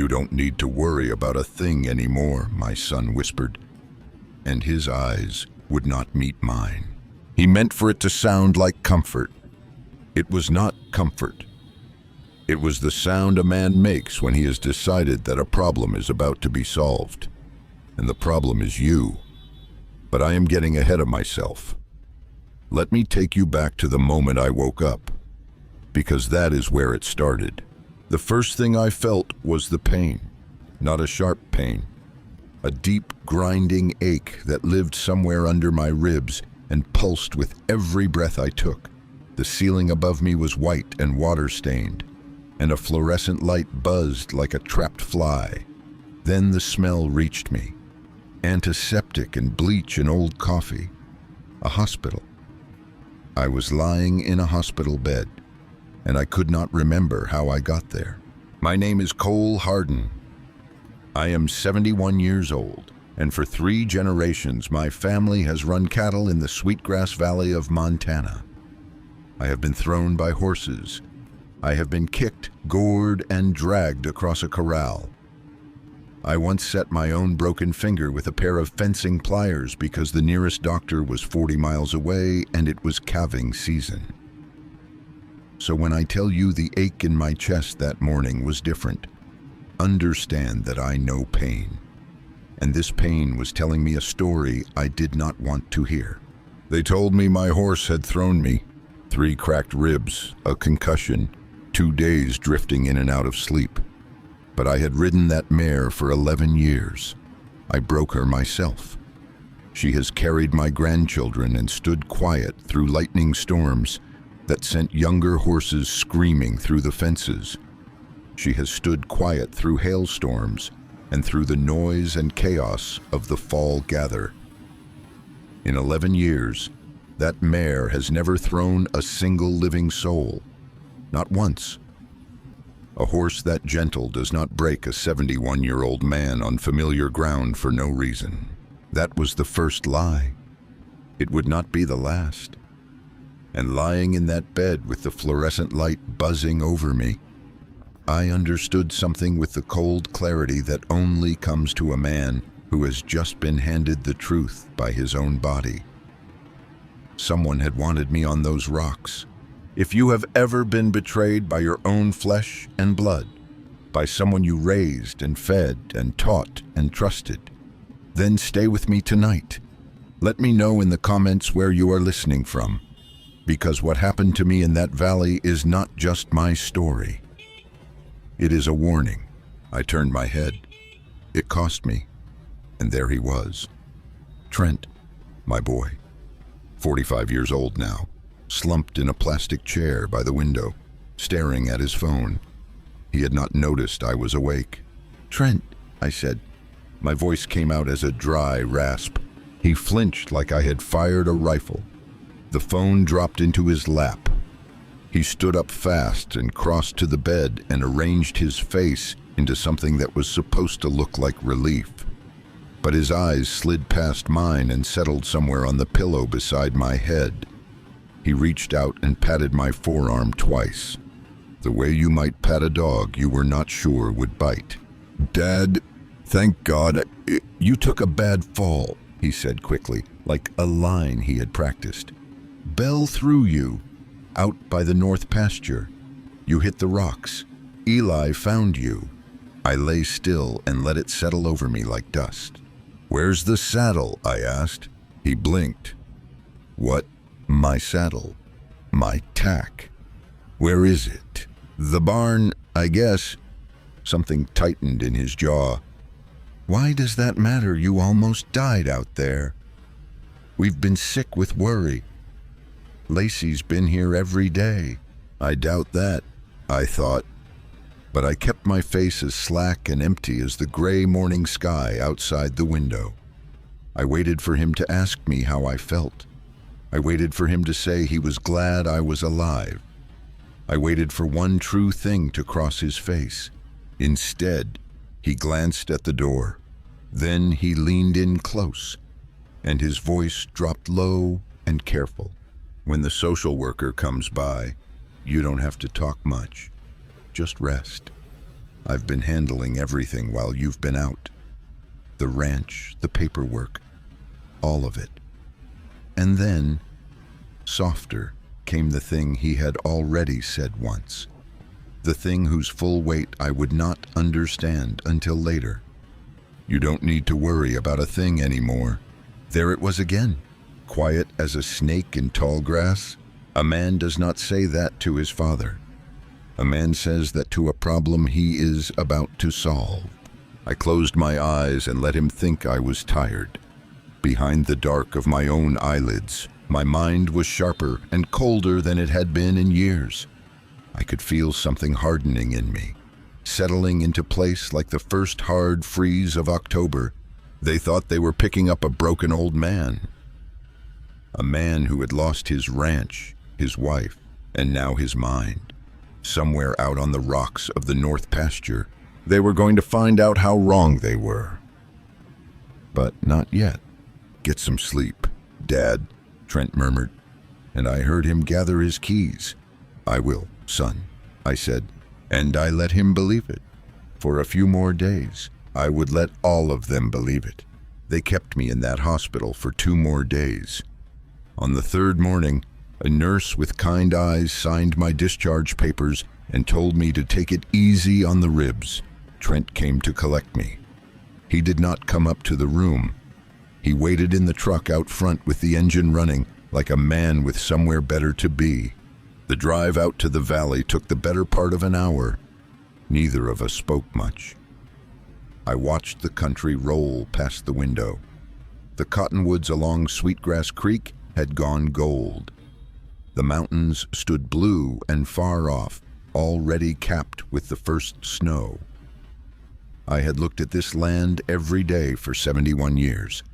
"You don't need to worry about a thing anymore," my son whispered, and his eyes would not meet mine. He meant for it to sound like comfort. It was not comfort. It was the sound a man makes when he has decided that a problem is about to be solved. And the problem is you. But I am getting ahead of myself. Let me take you back to the moment I woke up, because that is where it started. The first thing I felt was the pain, not a sharp pain, a deep grinding ache that lived somewhere under my ribs and pulsed with every breath I took. The ceiling above me was white and water-stained, and a fluorescent light buzzed like a trapped fly. Then the smell reached me. Antiseptic and bleach and old coffee. A hospital. I was lying in a hospital bed, and I could not remember how I got there. My name is Cole Hardin. I am 71 years old, and for 3 generations my family has run cattle in the Sweetgrass Valley of Montana. I have been thrown by horses. I have been kicked, gored, and dragged across a corral. I once set my own broken finger with a pair of fencing pliers because the nearest doctor was 40 miles away and it was calving season. So when I tell you the ache in my chest that morning was different, understand that I know pain. And this pain was telling me a story I did not want to hear. They told me my horse had thrown me, 3 cracked ribs, a concussion, 2 days drifting in and out of sleep. But I had ridden that mare for 11 years. I broke her myself. She has carried my grandchildren and stood quiet through lightning storms that sent younger horses screaming through the fences. She has stood quiet through hailstorms and through the noise and chaos of the fall gather. In 11 years, that mare has never thrown a single living soul. Not once. A horse that gentle does not break a 71-year-old man on familiar ground for no reason. That was the first lie. It would not be the last. And lying in that bed with the fluorescent light buzzing over me, I understood something with the cold clarity that only comes to a man who has just been handed the truth by his own body. Someone had wanted me on those rocks. If you have ever been betrayed by your own flesh and blood, by someone you raised and fed and taught and trusted, then stay with me tonight. Let me know in the comments where you are listening from, because what happened to me in that valley is not just my story. It is a warning. I turned my head. It cost me. And there he was. Trent, my boy, 45 years old now, slumped in a plastic chair by the window, staring at his phone. He had not noticed I was awake. "Trent," I said. My voice came out as a dry rasp. He flinched like I had fired a rifle. The phone dropped into his lap. He stood up fast and crossed to the bed and arranged his face into something that was supposed to look like relief. But his eyes slid past mine and settled somewhere on the pillow beside my head. He reached out and patted my forearm twice, the way you might pat a dog you were not sure would bite. "Dad, thank God, you took a bad fall," he said quickly, like a line he had practiced. "Bell threw you, out by the north pasture. You hit the rocks. Eli found you." I lay still and let it settle over me like dust. "Where's the saddle?" I asked. He blinked. "What? My saddle? My tack? Where is it?" "The barn, I guess." Something tightened in his jaw. "Why does that matter? You almost died out there. We've been sick with worry. Lacey's been here every day." "I doubt that," I thought. But I kept my face as slack and empty as the gray morning sky outside the window. I waited for him to ask me how I felt. I waited for him to say he was glad I was alive. I waited for one true thing to cross his face. Instead, he glanced at the door. Then he leaned in close, and his voice dropped low and careful. "When the social worker comes by, you don't have to talk much. Just rest." I've been handling everything while you've been out. The ranch, the paperwork, all of it. And then, softer, came the thing he had already said once. The thing whose full weight I would not understand until later. You don't need to worry about a thing anymore. There it was again, quiet as a snake in tall grass. A man does not say that to his father. A man says that to a problem he is about to solve. I closed my eyes and let him think I was tired. Behind the dark of my own eyelids, my mind was sharper and colder than it had been in years. I could feel something hardening in me, settling into place like the first hard freeze of October. They thought they were picking up a broken old man. A man who had lost his ranch, his wife, and now his mind. Somewhere out on the rocks of the North Pasture, they were going to find out how wrong they were. But not yet. Get some sleep, Dad, Trent murmured, and I heard him gather his keys. I will, son, I said, and I let him believe it. For a few more days, I would let all of them believe it. They kept me in that hospital for 2 more days. On the 3rd morning, a nurse with kind eyes signed my discharge papers and told me to take it easy on the ribs. Trent came to collect me. He did not come up to the room. He waited in the truck out front with the engine running, like a man with somewhere better to be. The drive out to the valley took the better part of an hour. Neither of us spoke much. I watched the country roll past the window. The cottonwoods along Sweetgrass Creek had gone gold. The mountains stood blue and far off, already capped with the first snow. I had looked at this land every day for 71 years,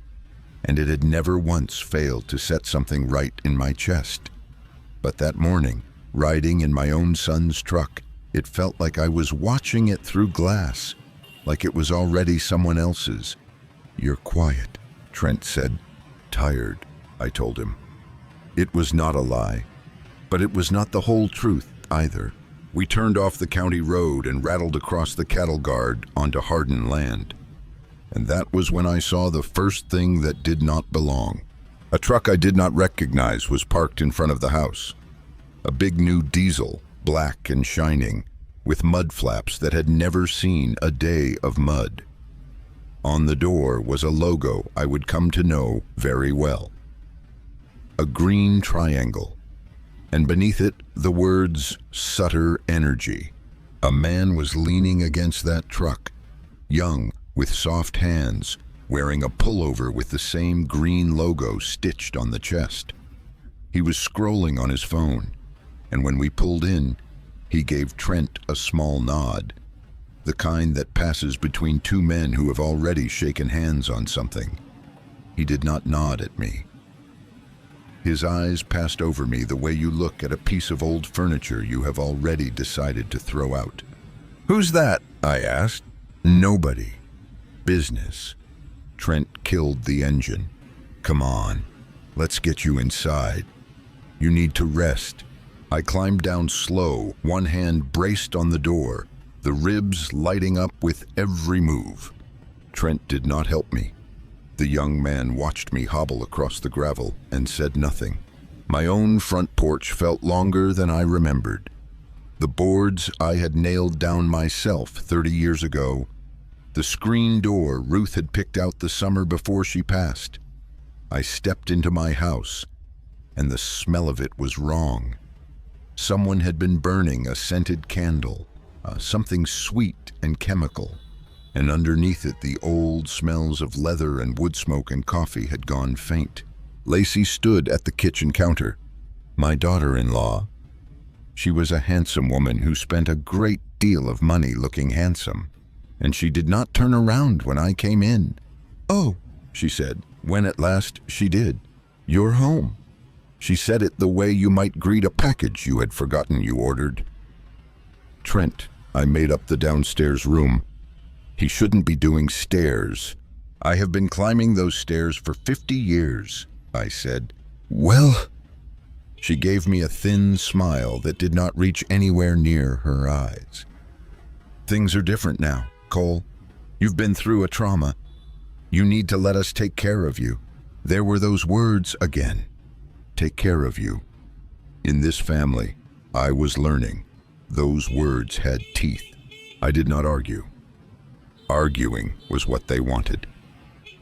and it had never once failed to set something right in my chest. But that morning, riding in my own son's truck, it felt like I was watching it through glass, like it was already someone else's. You're quiet, Trent said. Tired, I told him. It was not a lie, but it was not the whole truth either. We turned off the county road and rattled across the cattle guard onto hardened land. And that was when I saw the first thing that did not belong. A truck I did not recognize was parked in front of the house. A big new diesel, black and shining, with mud flaps that had never seen a day of mud. On the door was a logo I would come to know very well. A green triangle, and beneath it the words Sutter Energy. A man was leaning against that truck, young, with soft hands, wearing a pullover with the same green logo stitched on the chest. He was scrolling on his phone, and when we pulled in, he gave Trent a small nod, the kind that passes between 2 men who have already shaken hands on something. He did not nod at me. His eyes passed over me the way you look at a piece of old furniture you have already decided to throw out. "Who's that?" I asked. "Nobody. Business." Trent killed the engine. "Come on, let's get you inside. You need to rest." I climbed down slow, one hand braced on the door, the ribs lighting up with every move. Trent did not help me. The young man watched me hobble across the gravel and said nothing. My own front porch felt longer than I remembered. The boards I had nailed down myself 30 years ago. The screen door Ruth had picked out the summer before she passed. I stepped into my house, and the smell of it was wrong. Someone had been burning a scented candle, something sweet and chemical, and underneath it the old smells of leather and wood smoke and coffee had gone faint. Lacey stood at the kitchen counter. My daughter-in-law. She was a handsome woman who spent a great deal of money looking handsome, and she did not turn around when I came in. "Oh," she said, when at last she did. "You're home." She said it the way you might greet a package you had forgotten you ordered. "Trent," I made up the downstairs room. "He shouldn't be doing stairs. I have been climbing those stairs for 50 years, I said. "Well," she gave me a thin smile that did not reach anywhere near her eyes. Things are different now, Cole. You've been through a trauma. You need to let us take care of you. There were those words again. Take care of you. In this family, I was learning. Those words had teeth. I did not argue. Arguing was what they wanted.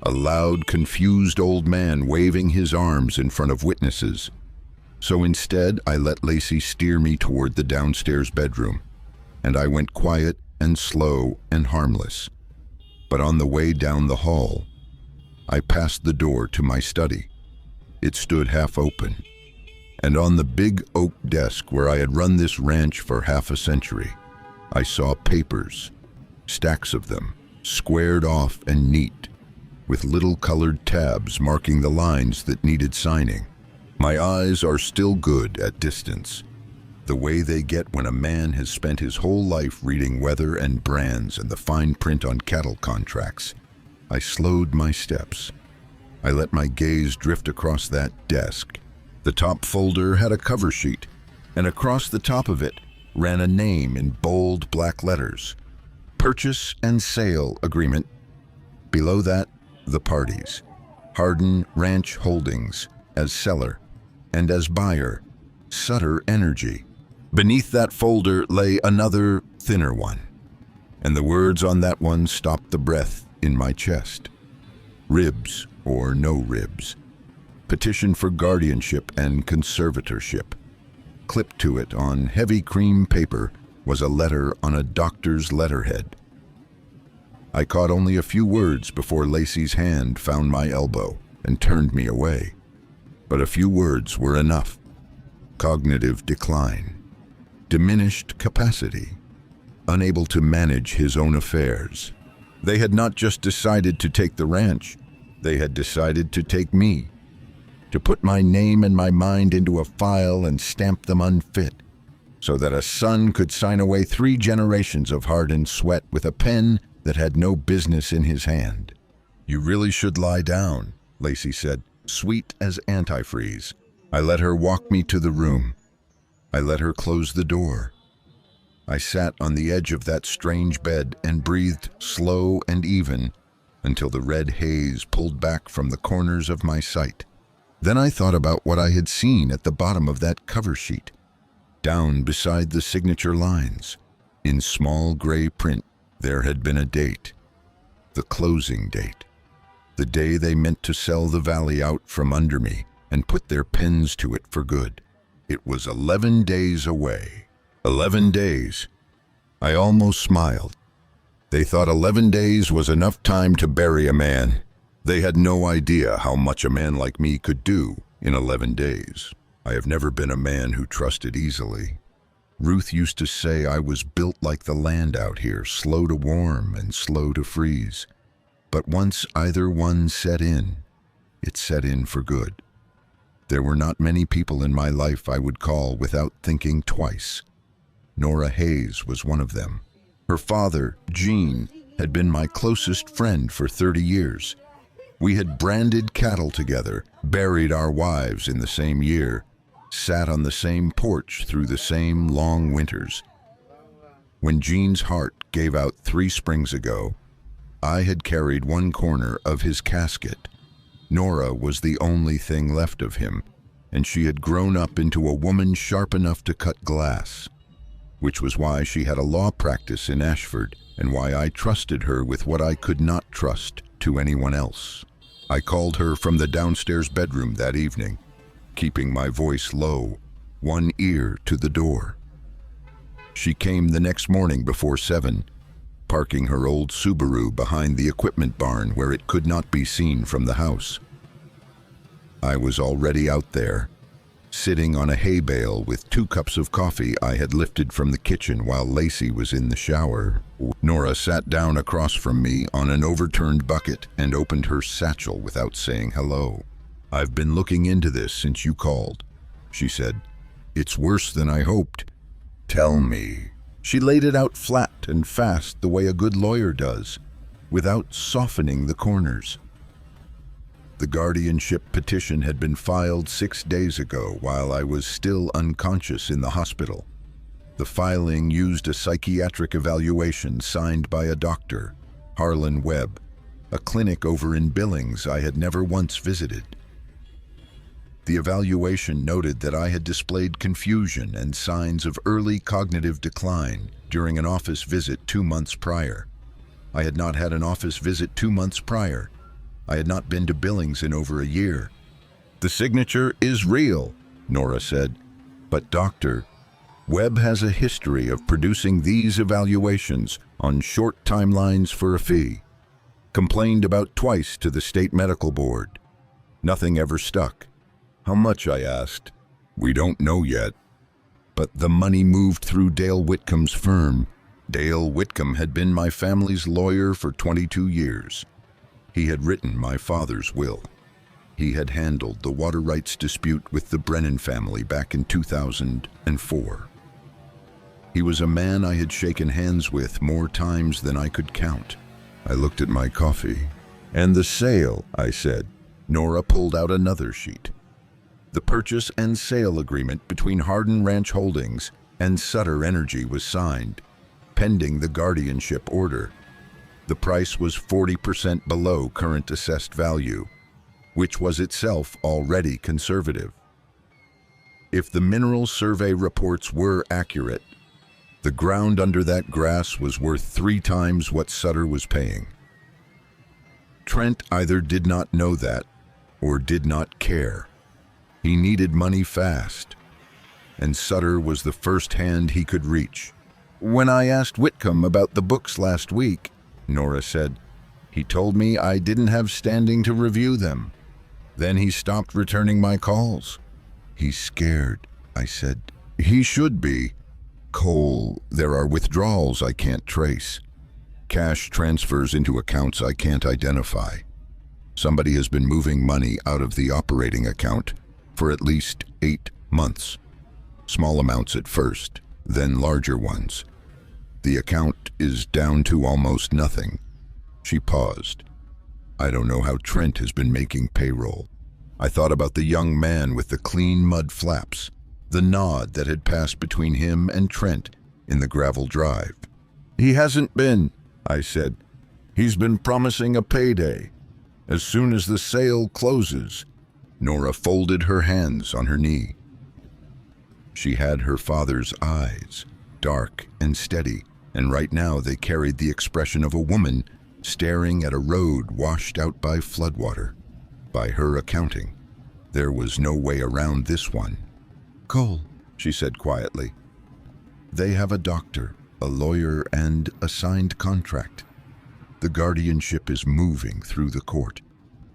A loud, confused old man waving his arms in front of witnesses. So instead, I let Lacey steer me toward the downstairs bedroom, and I went quiet and slow and harmless. But on the way down the hall, I passed the door to my study. It stood half open, and on the big oak desk where I had run this ranch for half a century, I saw papers, stacks of them, squared off and neat, with little colored tabs marking the lines that needed signing. My eyes are still good at distance, the way they get when a man has spent his whole life reading weather and brands and the fine print on cattle contracts. I slowed my steps. I let my gaze drift across that desk. The top folder had a cover sheet, and across the top of it ran a name in bold black letters. Purchase and sale agreement. Below that, the parties. Hardin Ranch Holdings as seller, and as buyer, Sutter Energy. Beneath that folder lay another, thinner one, and the words on that one stopped the breath in my chest. Ribs or no ribs. Petition for guardianship and conservatorship. Clipped to it on heavy cream paper was a letter on a doctor's letterhead. I caught only a few words before Lacey's hand found my elbow and turned me away. But a few words were enough. Cognitive decline. Diminished capacity. Unable to manage his own affairs. They had not just decided to take the ranch, they had decided to take me. To put my name and my mind into a file and stamp them unfit, so that a son could sign away 3 generations of heart and sweat with a pen that had no business in his hand. You really should lie down, Lacey said, sweet as antifreeze. I let her walk me to the room. I let her close the door. I sat on the edge of that strange bed and breathed slow and even until the red haze pulled back from the corners of my sight. Then I thought about what I had seen at the bottom of that cover sheet. Down beside the signature lines, in small gray print, there had been a date. The closing date. The day they meant to sell the valley out from under me and put their pens to it for good. It was 11 days away. 11 days. I almost smiled. They thought 11 days was enough time to bury a man. They had no idea how much a man like me could do in 11 days. I have never been a man who trusted easily. Ruth used to say I was built like the land out here, slow to warm and slow to freeze. But once either one set in, it set in for good. There were not many people in my life I would call without thinking twice. Nora Hayes was one of them. Her father, Gene, had been my closest friend for 30 years. We had branded cattle together, buried our wives in the same year, sat on the same porch through the same long winters. When Gene's heart gave out 3 springs ago, I had carried one corner of his casket. Nora was the only thing left of him, and she had grown up into a woman sharp enough to cut glass, which was why she had a law practice in Ashford and why I trusted her with what I could not trust to anyone else. I called her from the downstairs bedroom that evening, keeping my voice low, one ear to the door. She came the next morning before 7, parking her old Subaru behind the equipment barn where it could not be seen from the house. I was already out there, sitting on a hay bale with 2 cups of coffee I had lifted from the kitchen while Lacey was in the shower. Nora sat down across from me on an overturned bucket and opened her satchel without saying hello. "I've been looking into this since you called," she said. "It's worse than I hoped." "Tell me." She laid it out flat and fast the way a good lawyer does, without softening the corners. The guardianship petition had been filed 6 days ago while I was still unconscious in the hospital. The filing used a psychiatric evaluation signed by a doctor, Harlan Webb, a clinic over in Billings I had never once visited. The evaluation noted that I had displayed confusion and signs of early cognitive decline during an office visit 2 months prior. I had not had an office visit 2 months prior. I had not been to Billings in over a year. "The signature is real," Nora said, "but doctor, Webb has a history of producing these evaluations on short timelines for a fee. Complained about twice to the state medical board. Nothing ever stuck." "How much?" I asked. "We don't know yet." But the money moved through Dale Whitcomb's firm. Dale Whitcomb had been my family's lawyer for 22 years. He had written my father's will. He had handled the water rights dispute with the Brennan family back in 2004. He was a man I had shaken hands with more times than I could count. I looked at my coffee. "And the sale," I said. Nora pulled out another sheet. The purchase and sale agreement between Hardin Ranch Holdings and Sutter Energy was signed, pending the guardianship order. The price was 40% below current assessed value, which was itself already conservative. If the mineral survey reports were accurate, the ground under that grass was worth 3 times what Sutter was paying. Trent either did not know that or did not care. He needed money fast, and Sutter was the first hand he could reach. "When I asked Whitcomb about the books last week," Nora said, "he told me I didn't have standing to review them. Then he stopped returning my calls." "He's scared," I said. "He should be. Cole, there are withdrawals I can't trace. Cash transfers into accounts I can't identify. Somebody has been moving money out of the operating account for at least 8 months. Small amounts at first, then larger ones. The account is down to almost nothing." She paused. "I don't know how Trent has been making payroll." I thought about the young man with the clean mud flaps, the nod that had passed between him and Trent in the gravel drive. "He hasn't been," I said. "He's been promising a payday. As soon as the sale closes." Nora folded her hands on her knee. She had her father's eyes, dark and steady, and right now they carried the expression of a woman staring at a road washed out by floodwater. By her accounting, there was no way around this one. "Cole," she said quietly, "they have a doctor, a lawyer, and a signed contract. The guardianship is moving through the court,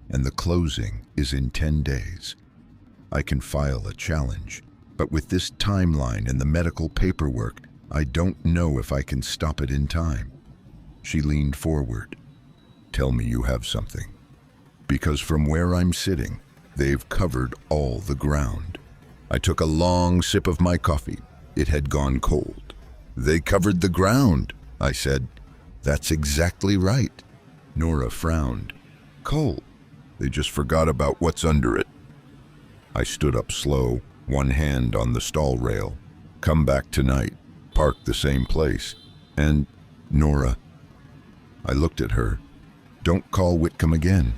and the closing is in 10 days. I can file a challenge, but with this timeline and the medical paperwork, I don't know if I can stop it in time." She leaned forward. "Tell me you have something. Because from where I'm sitting, they've covered all the ground." I took a long sip of my coffee. It had gone cold. "They covered the ground," I said. "That's exactly right." Nora frowned. "Cole, they just forgot about what's under it." I stood up slow, one hand on the stall rail. "Come back tonight, park the same place, and Nora." I looked at her. "Don't call Whitcomb again.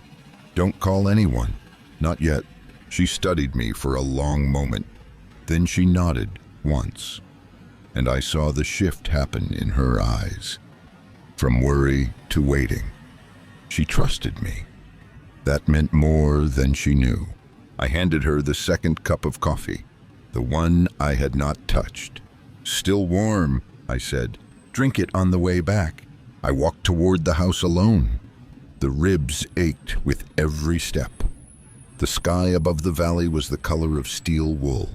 Don't call anyone. Not yet." She studied me for a long moment. Then she nodded once, and I saw the shift happen in her eyes. From worry to waiting. She trusted me. That meant more than she knew. I handed her the second cup of coffee, the one I had not touched. "Still warm," I said. "Drink it on the way back." I walked toward the house alone. The ribs ached with every step. The sky above the valley was the color of steel wool,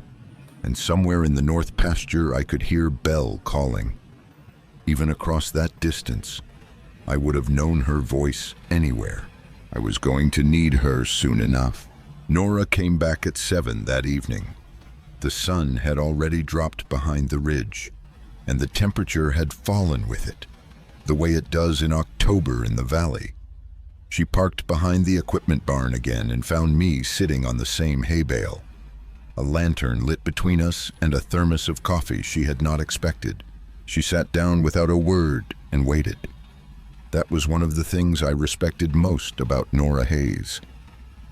and somewhere in the north pasture I could hear Belle calling. Even across that distance, I would have known her voice anywhere. I was going to need her soon enough. Nora came back at 7 that evening. The sun had already dropped behind the ridge, and the temperature had fallen with it, the way it does in October in the valley. She parked behind the equipment barn again and found me sitting on the same hay bale. A lantern lit between us and a thermos of coffee she had not expected. She sat down without a word and waited. That was one of the things I respected most about Nora Hayes.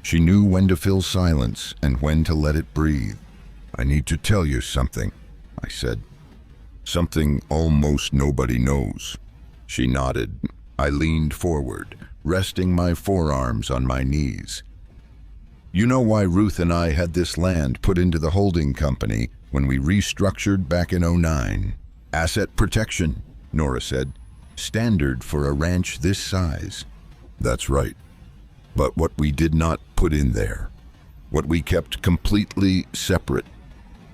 She knew when to fill silence and when to let it breathe. "I need to tell you something," I said. "Something almost nobody knows." She nodded. I leaned forward, resting my forearms on my knees. "You know why Ruth and I had this land put into the holding company when we restructured back in '09? Asset protection," Nora said. "Standard for a ranch this size." "That's right. But what we did not put in there, what we kept completely separate,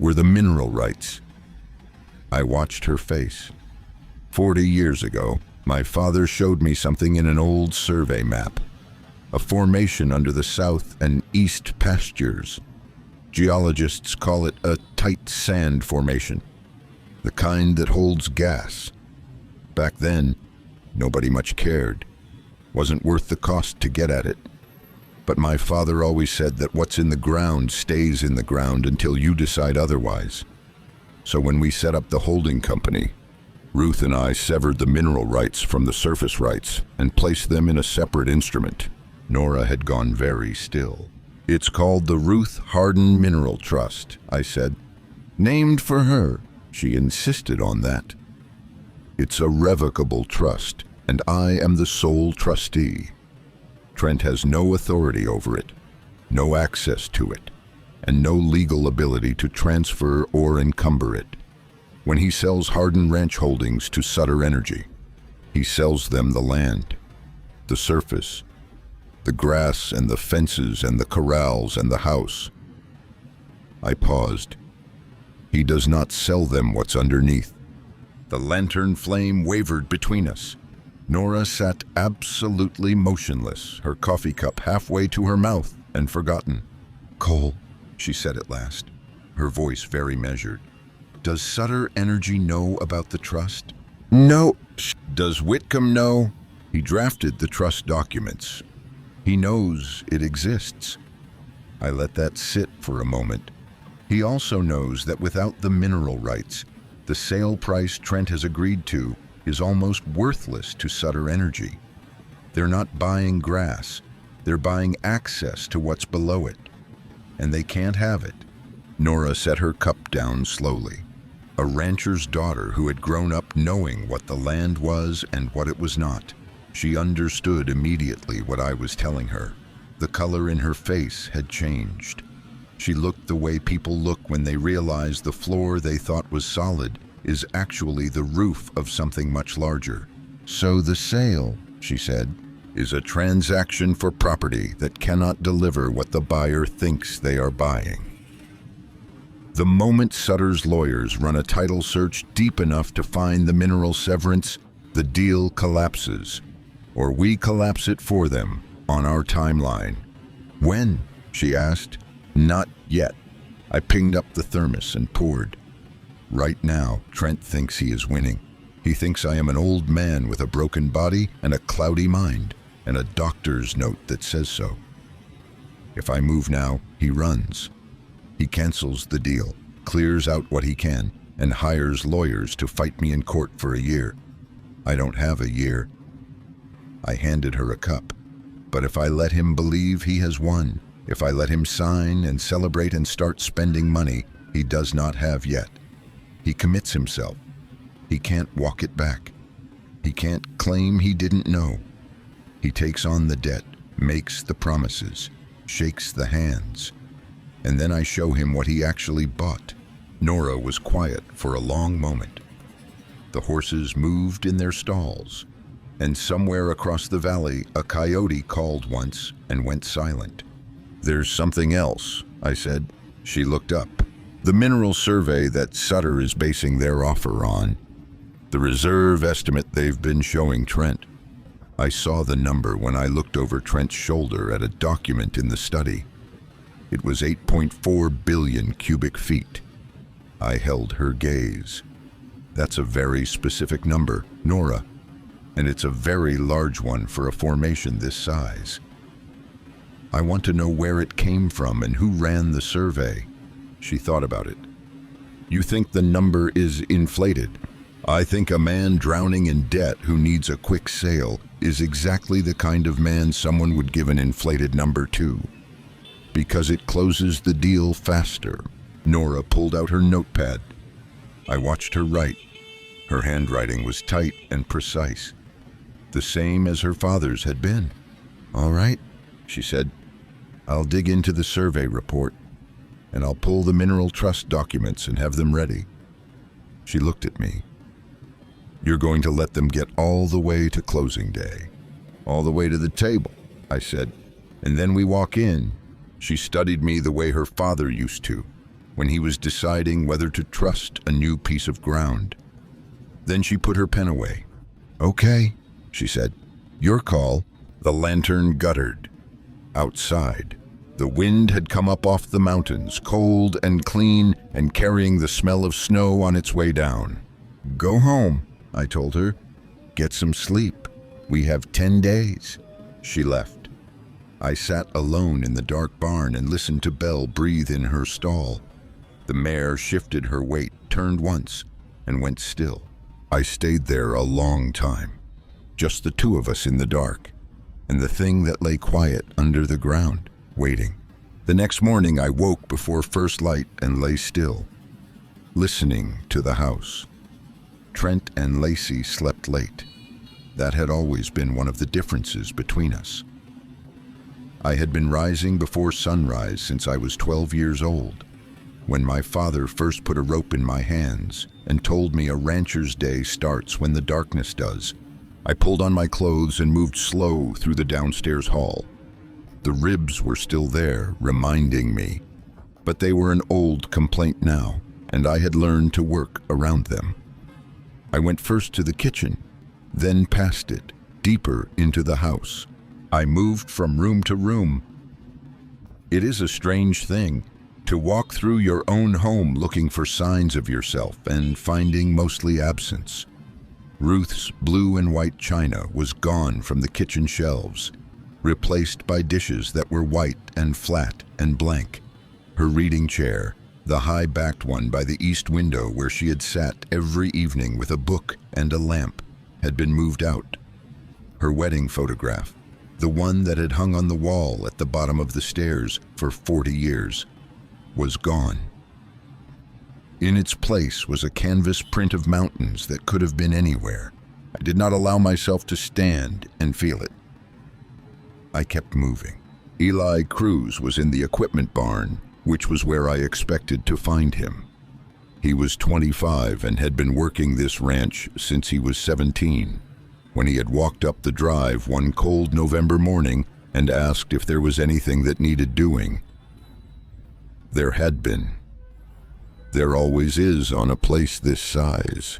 were the mineral rights." I watched her face. 40 years ago, my father showed me something in an old survey map. A formation under the south and east pastures. Geologists call it a tight sand formation, the kind that holds gas. Back then, nobody much cared. Wasn't worth the cost to get at it. But my father always said that what's in the ground stays in the ground until you decide otherwise. So when we set up the holding company, Ruth and I severed the mineral rights from the surface rights and placed them in a separate instrument. Nora had gone very still. "It's called the Ruth Hardin Mineral Trust," I said. "Named for her." She insisted on that. "It's a revocable trust, and I am the sole trustee. Trent has no authority over it, no access to it, and no legal ability to transfer or encumber it. When he sells Hardin Ranch Holdings to Sutter Energy, he sells them the land, the surface, the grass and the fences and the corrals and the house." I paused. "He does not sell them what's underneath." The lantern flame wavered between us. Nora sat absolutely motionless, her coffee cup halfway to her mouth and forgotten. "Cole," she said at last, her voice very measured, "does Sutter Energy know about the trust?" "No." "Does Whitcomb know?" "He drafted the trust documents. He knows it exists." I let that sit for a moment. "He also knows that without the mineral rights, the sale price Trent has agreed to is almost worthless to Sutter Energy. They're not buying grass, they're buying access to what's below it. And they can't have it." Nora set her cup down slowly. A rancher's daughter who had grown up knowing what the land was and what it was not. She understood immediately what I was telling her. The color in her face had changed. She looked the way people look when they realize the floor they thought was solid is actually the roof of something much larger. "So the sale," she said, "is a transaction for property that cannot deliver what the buyer thinks they are buying." The moment Sutter's lawyers run a title search deep enough to find the mineral severance, the deal collapses, or we collapse it for them on our timeline. "When?" she asked. "Not yet." I pinged up the thermos and poured. "Right now, Trent thinks he is winning. He thinks I am an old man with a broken body and a cloudy mind, and a doctor's note that says so. If I move now, he runs. He cancels the deal, clears out what he can, and hires lawyers to fight me in court for a year. I don't have a year." I handed her a cup. "But if I let him believe he has won, if I let him sign and celebrate and start spending money he does not have yet, he commits himself. He can't walk it back. He can't claim he didn't know. He takes on the debt, makes the promises, shakes the hands, and then I show him what he actually bought." Nora was quiet for a long moment. The horses moved in their stalls, and somewhere across the valley a coyote called once and went silent. "There's something else," I said. She looked up. "The mineral survey that Sutter is basing their offer on. The reserve estimate they've been showing Trent." I saw the number when I looked over Trent's shoulder at a document in the study. It was 8.4 billion cubic feet. I held her gaze. "That's a very specific number, Nora, and it's a very large one for a formation this size. I want to know where it came from and who ran the survey. She thought about it. You think the number is inflated? I think a man drowning in debt who needs a quick sale is exactly the kind of man someone would give an inflated number to, because it closes the deal faster. Nora pulled out her notepad. I watched her write. Her handwriting was tight and precise, the same as her father's had been. All right, she said. I'll dig into the survey report, and I'll pull the mineral trust documents and have them ready. She looked at me. You're going to let them get all the way to closing day. All the way to the table, I said. And then we walk in. She studied me the way her father used to, when he was deciding whether to trust a new piece of ground. Then she put her pen away. Okay, she said. Your call. The lantern guttered. Outside, the wind had come up off the mountains, cold and clean and carrying the smell of snow on its way down. Go home, I told her. Get some sleep. We have 10 days. She left. I sat alone in the dark barn and listened to Belle breathe in her stall. The mare shifted her weight, turned once, and went still. I stayed there a long time, just the two of us in the dark, and the thing that lay quiet under the ground, waiting. The next morning I woke before first light and lay still, listening to the house. Trent and Lacey slept late. That had always been one of the differences between us. I had been rising before sunrise since I was 12 years old, when my father first put a rope in my hands and told me a rancher's day starts when the darkness does. I pulled on my clothes and moved slow through the downstairs hall. The ribs were still there, reminding me, but they were an old complaint now, and I had learned to work around them. I went first to the kitchen, then past it, deeper into the house. I moved from room to room. It is a strange thing to walk through your own home looking for signs of yourself and finding mostly absence. Ruth's blue and white china was gone from the kitchen shelves, replaced by dishes that were white and flat and blank. Her reading chair, the high-backed one by the east window where she had sat every evening with a book and a lamp, had been moved out. Her wedding photograph, the one that had hung on the wall at the bottom of the stairs for 40 years, was gone. In its place was a canvas print of mountains that could have been anywhere. I did not allow myself to stand and feel it. I kept moving. Eli Cruz was in the equipment barn, which was where I expected to find him. He was 25 and had been working this ranch since he was 17, when he had walked up the drive one cold November morning and asked if there was anything that needed doing. There had been. There always is on a place this size.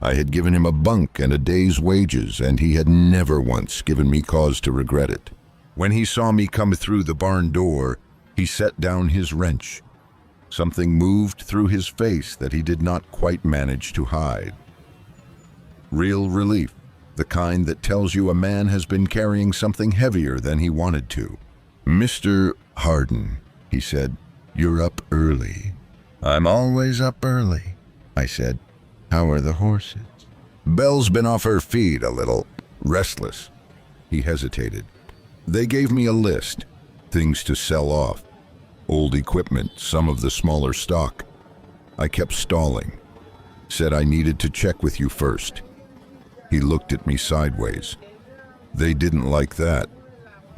I had given him a bunk and a day's wages, and he had never once given me cause to regret it. When he saw me come through the barn door, he set down his wrench. Something moved through his face that he did not quite manage to hide. Real relief, the kind that tells you a man has been carrying something heavier than he wanted to. "Mr. Hardin," he said, "you're up early." "I'm always up early," I said. "How are the horses?" "Belle's been off her feed a little, restless." He hesitated. They gave me a list, things to sell off. Old equipment, some of the smaller stock. I kept stalling. Said I needed to check with you first. He looked at me sideways. They didn't like that.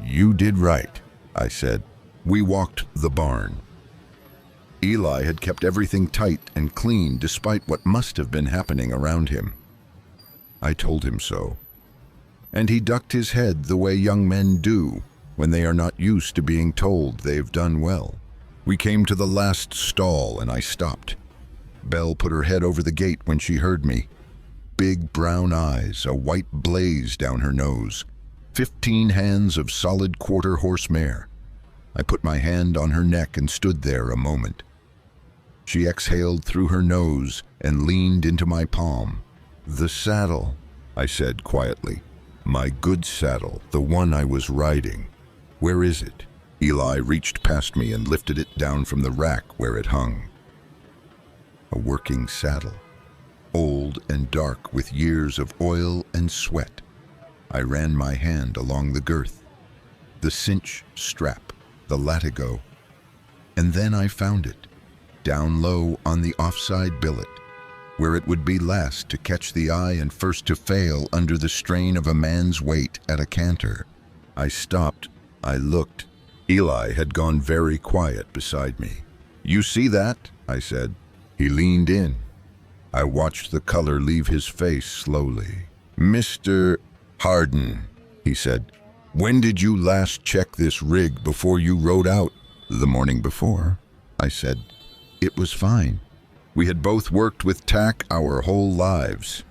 "You did right," I said. We walked the barn. Eli had kept everything tight and clean despite what must have been happening around him. I told him so. And he ducked his head the way young men do when they are not used to being told they've done well. We came to the last stall and I stopped. Belle put her head over the gate when she heard me. Big brown eyes, a white blaze down her nose, 15 hands of solid quarter-horse mare. I put my hand on her neck and stood there a moment. She exhaled through her nose and leaned into my palm. "The saddle," I said quietly. "My good saddle, the one I was riding. Where is it?" Eli reached past me and lifted it down from the rack where it hung. A working saddle, old and dark with years of oil and sweat. I ran my hand along the girth, the cinch strap, the latigo, and then I found it, down low on the offside billet, where it would be last to catch the eye and first to fail under the strain of a man's weight at a canter. I stopped. I looked. Eli had gone very quiet beside me. "You see that?" I said. He leaned in. I watched the color leave his face slowly. "Mr. Hardin," he said, "when did you last check this rig before you rode out?" "The morning before," I said. It was fine. We had both worked with tack our whole lives.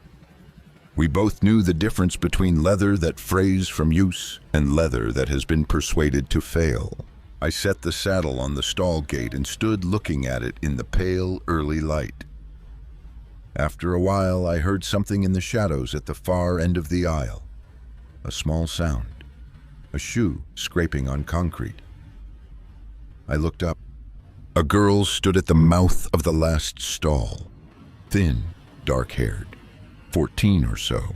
We both knew the difference between leather that frays from use and leather that has been persuaded to fail. I set the saddle on the stall gate and stood looking at it in the pale early light. After a while, I heard something in the shadows at the far end of the aisle. A small sound, a shoe scraping on concrete. I looked up. A girl stood at the mouth of the last stall, thin, dark-haired, 14 or so.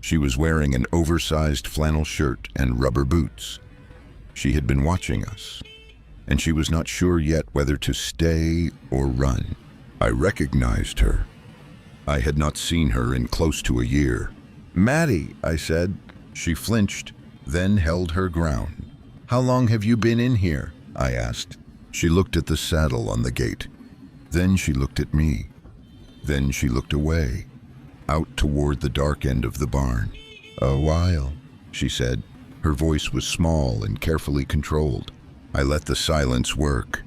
She was wearing an oversized flannel shirt and rubber boots. She had been watching us, and she was not sure yet whether to stay or run. I recognized her. I had not seen her in close to a year. "Maddie," I said. She flinched, then held her ground. "How long have you been in here?" I asked. She looked at the saddle on the gate. Then she looked at me. Then she looked away, out toward the dark end of the barn. "A while," she said. Her voice was small and carefully controlled. I let the silence work.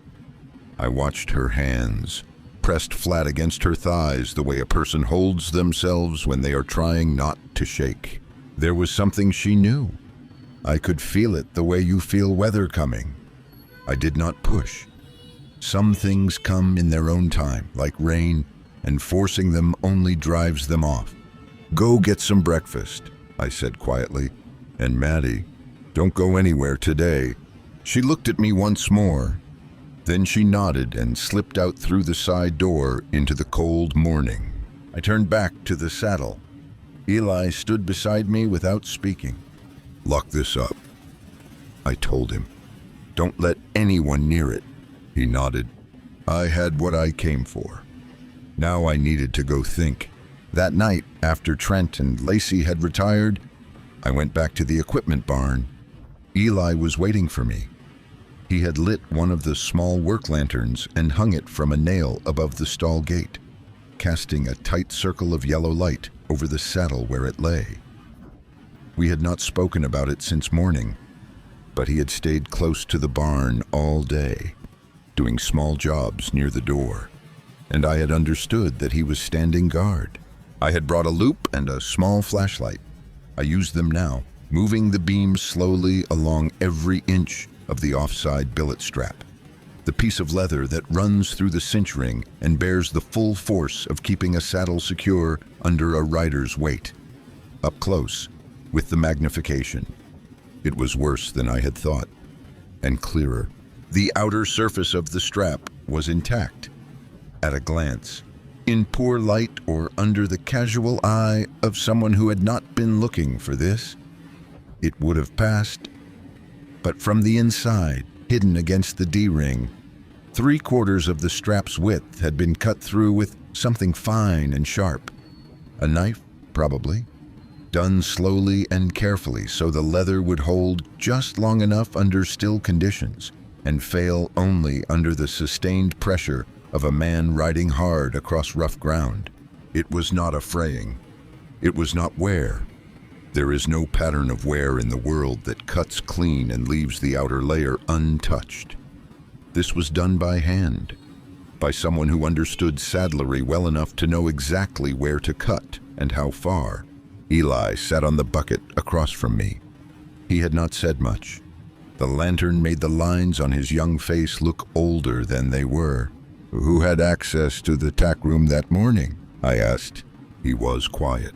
I watched her hands, pressed flat against her thighs the way a person holds themselves when they are trying not to shake. There was something she knew. I could feel it the way you feel weather coming. I did not push. Some things come in their own time, like rain, and forcing them only drives them off. "Go get some breakfast," I said quietly. "And Maddie, don't go anywhere today." She looked at me once more. Then she nodded and slipped out through the side door into the cold morning. I turned back to the saddle. Eli stood beside me without speaking. "Lock this up," I told him. "Don't let anyone near it." He nodded. I had what I came for. Now I needed to go think. That night, after Trent and Lacey had retired, I went back to the equipment barn. Eli was waiting for me. He had lit one of the small work lanterns and hung it from a nail above the stall gate, casting a tight circle of yellow light over the saddle where it lay. We had not spoken about it since morning, but he had stayed close to the barn all day, doing small jobs near the door, and I had understood that he was standing guard. I had brought a loupe and a small flashlight. I used them now, moving the beam slowly along every inch of the offside billet strap, the piece of leather that runs through the cinch ring and bears the full force of keeping a saddle secure under a rider's weight. Up close, with the magnification, it was worse than I had thought, and clearer. The outer surface of the strap was intact. At a glance, in poor light or under the casual eye of someone who had not been looking for this, it would have passed. But from the inside, hidden against the D-ring, 3/4 of the strap's width had been cut through with something fine and sharp. A knife, probably, done slowly and carefully so the leather would hold just long enough under still conditions and fail only under the sustained pressure of a man riding hard across rough ground. It was not a fraying. It was not wear. There is no pattern of wear in the world that cuts clean and leaves the outer layer untouched. This was done by hand, by someone who understood saddlery well enough to know exactly where to cut and how far. Eli sat on the bucket across from me. He had not said much. The lantern made the lines on his young face look older than they were. "Who had access to the tack room that morning?" I asked. He was quiet.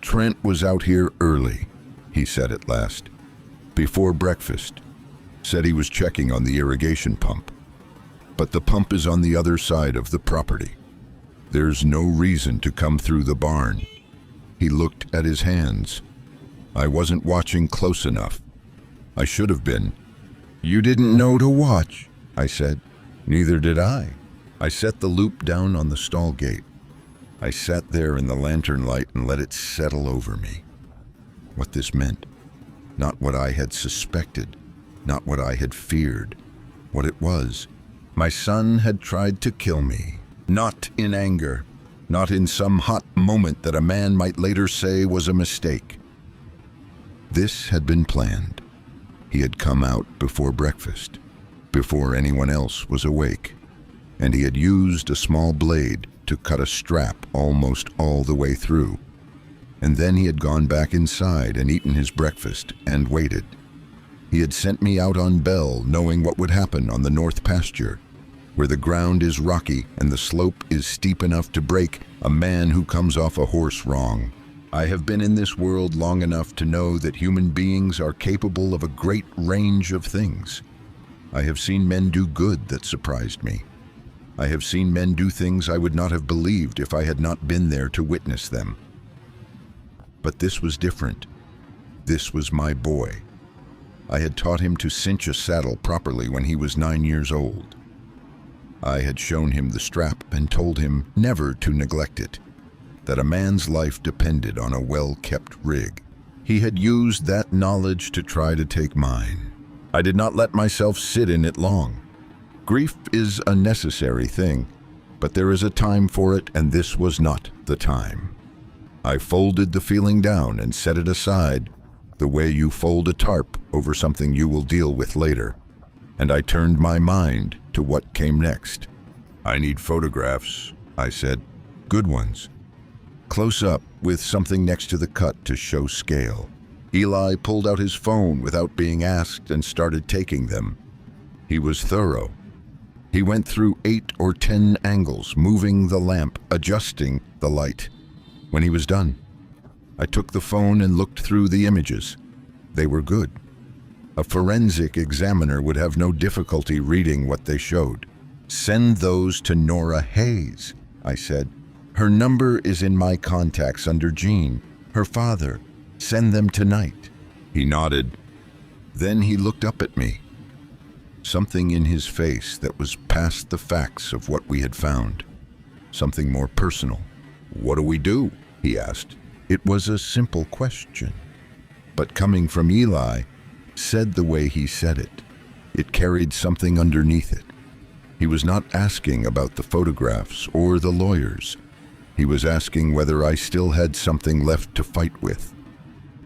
"Trent was out here early," he said at last. "Before breakfast. said he was checking on the irrigation pump. But the pump is on the other side of the property. There's no reason to come through the barn. He looked at his hands. I wasn't watching close enough. I should have been. You didn't know to watch, I said. Neither did I. I set the loop down on the stall gate. I sat there in the lantern light and let it settle over me. What this meant. Not what I had suspected. Not what I had feared. What it was. My son had tried to kill me. Not in anger. Not in some hot moment that a man might later say was a mistake. This had been planned. He had come out before breakfast, before anyone else was awake, and he had used a small blade to cut a strap almost all the way through. And then he had gone back inside and eaten his breakfast and waited. He had sent me out on Bell knowing what would happen on the north pasture, where the ground is rocky and the slope is steep enough to break a man who comes off a horse wrong. I have been in this world long enough to know that human beings are capable of a great range of things. I have seen men do good that surprised me. I have seen men do things I would not have believed if I had not been there to witness them. But this was different. This was my boy. I had taught him to cinch a saddle properly when he was 9 years old. I had shown him the strap and told him never to neglect it, that a man's life depended on a well-kept rig. He had used that knowledge to try to take mine. I did not let myself sit in it long. Grief is a necessary thing, but there is a time for it, and this was not the time. I folded the feeling down and set it aside, the way you fold a tarp over something you will deal with later, and I turned my mind to what came next. I need photographs, I said. Good ones. Close up with something next to the cut to show scale. Eli pulled out his phone without being asked and started taking them. He was thorough. He went through 8 or 10 angles, moving the lamp, adjusting the light. When he was done, I took the phone and looked through the images. They were good. A forensic examiner would have no difficulty reading what they showed. Send those to Nora Hayes, I said. Her number is in my contacts under Jean, her father. Send them tonight. He nodded. Then he looked up at me. Something in his face that was past the facts of what we had found. Something more personal. What do we do? He asked. It was a simple question, but coming from Eli, said the way he said it. It carried something underneath it. He was not asking about the photographs or the lawyers. He was asking whether I still had something left to fight with.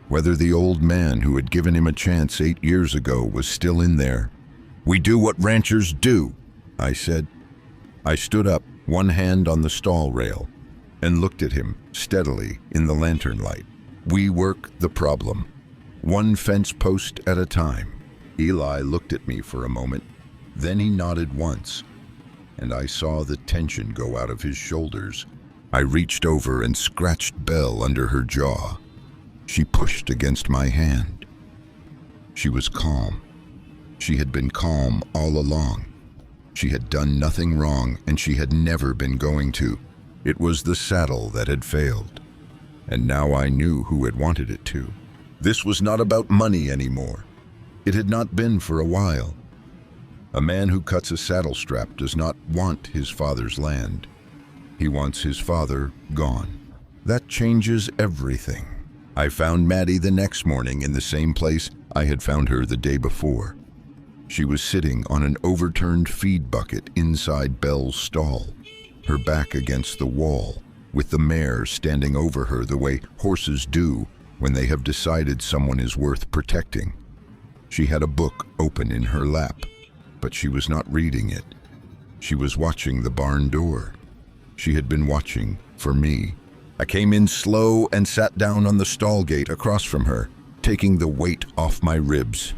Whether the old man who had given him a chance 8 years ago was still in there. We do what ranchers do, I said. I stood up, one hand on the stall rail, and looked at him steadily in the lantern light. We work the problem, one fence post at a time. Eli looked at me for a moment, then he nodded once, and I saw the tension go out of his shoulders. I reached over and scratched Belle under her jaw. She pushed against my hand. She was calm. She had been calm all along. She had done nothing wrong, and she had never been going to. It was the saddle that had failed, and now I knew who had wanted it to. This was not about money anymore. It had not been for a while. A man who cuts a saddle strap does not want his father's land. He wants his father gone. That changes everything. I found Maddie the next morning in the same place I had found her the day before. She was sitting on an overturned feed bucket inside Belle's stall, her back against the wall, with the mare standing over her the way horses do when they have decided someone is worth protecting. She had a book open in her lap, but she was not reading it. She was watching the barn door. She had been watching for me. I came in slow and sat down on the stall gate across from her, taking the weight off my ribs.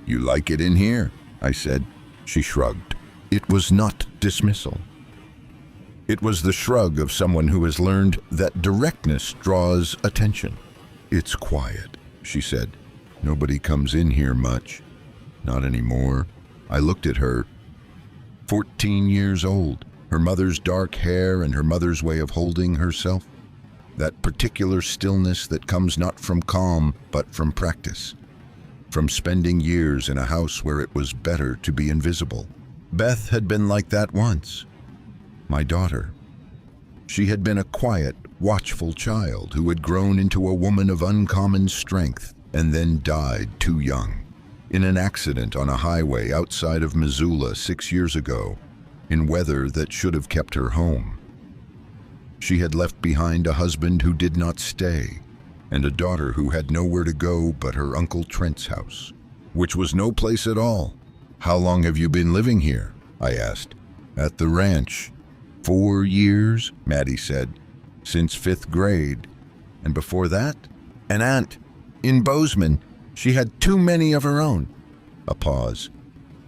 You like it in here? I said. She shrugged. It was not dismissal. It was the shrug of someone who has learned that directness draws attention. It's quiet, she said. Nobody comes in here much. Not anymore. I looked at her. 14 years old, her mother's dark hair and her mother's way of holding herself. That particular stillness that comes not from calm, but from practice. From spending years in a house where it was better to be invisible. Beth had been like that once. My daughter. She had been a quiet, watchful child who had grown into a woman of uncommon strength and then died too young. In an accident on a highway outside of Missoula 6 years ago, in weather that should have kept her home. She had left behind a husband who did not stay, and a daughter who had nowhere to go but her Uncle Trent's house, which was no place at all. "How long have you been living here?" I asked. "At the ranch." 4 years, Maddie said. "Since 5th grade. And before that, an aunt in Bozeman. She had too many of her own." A pause.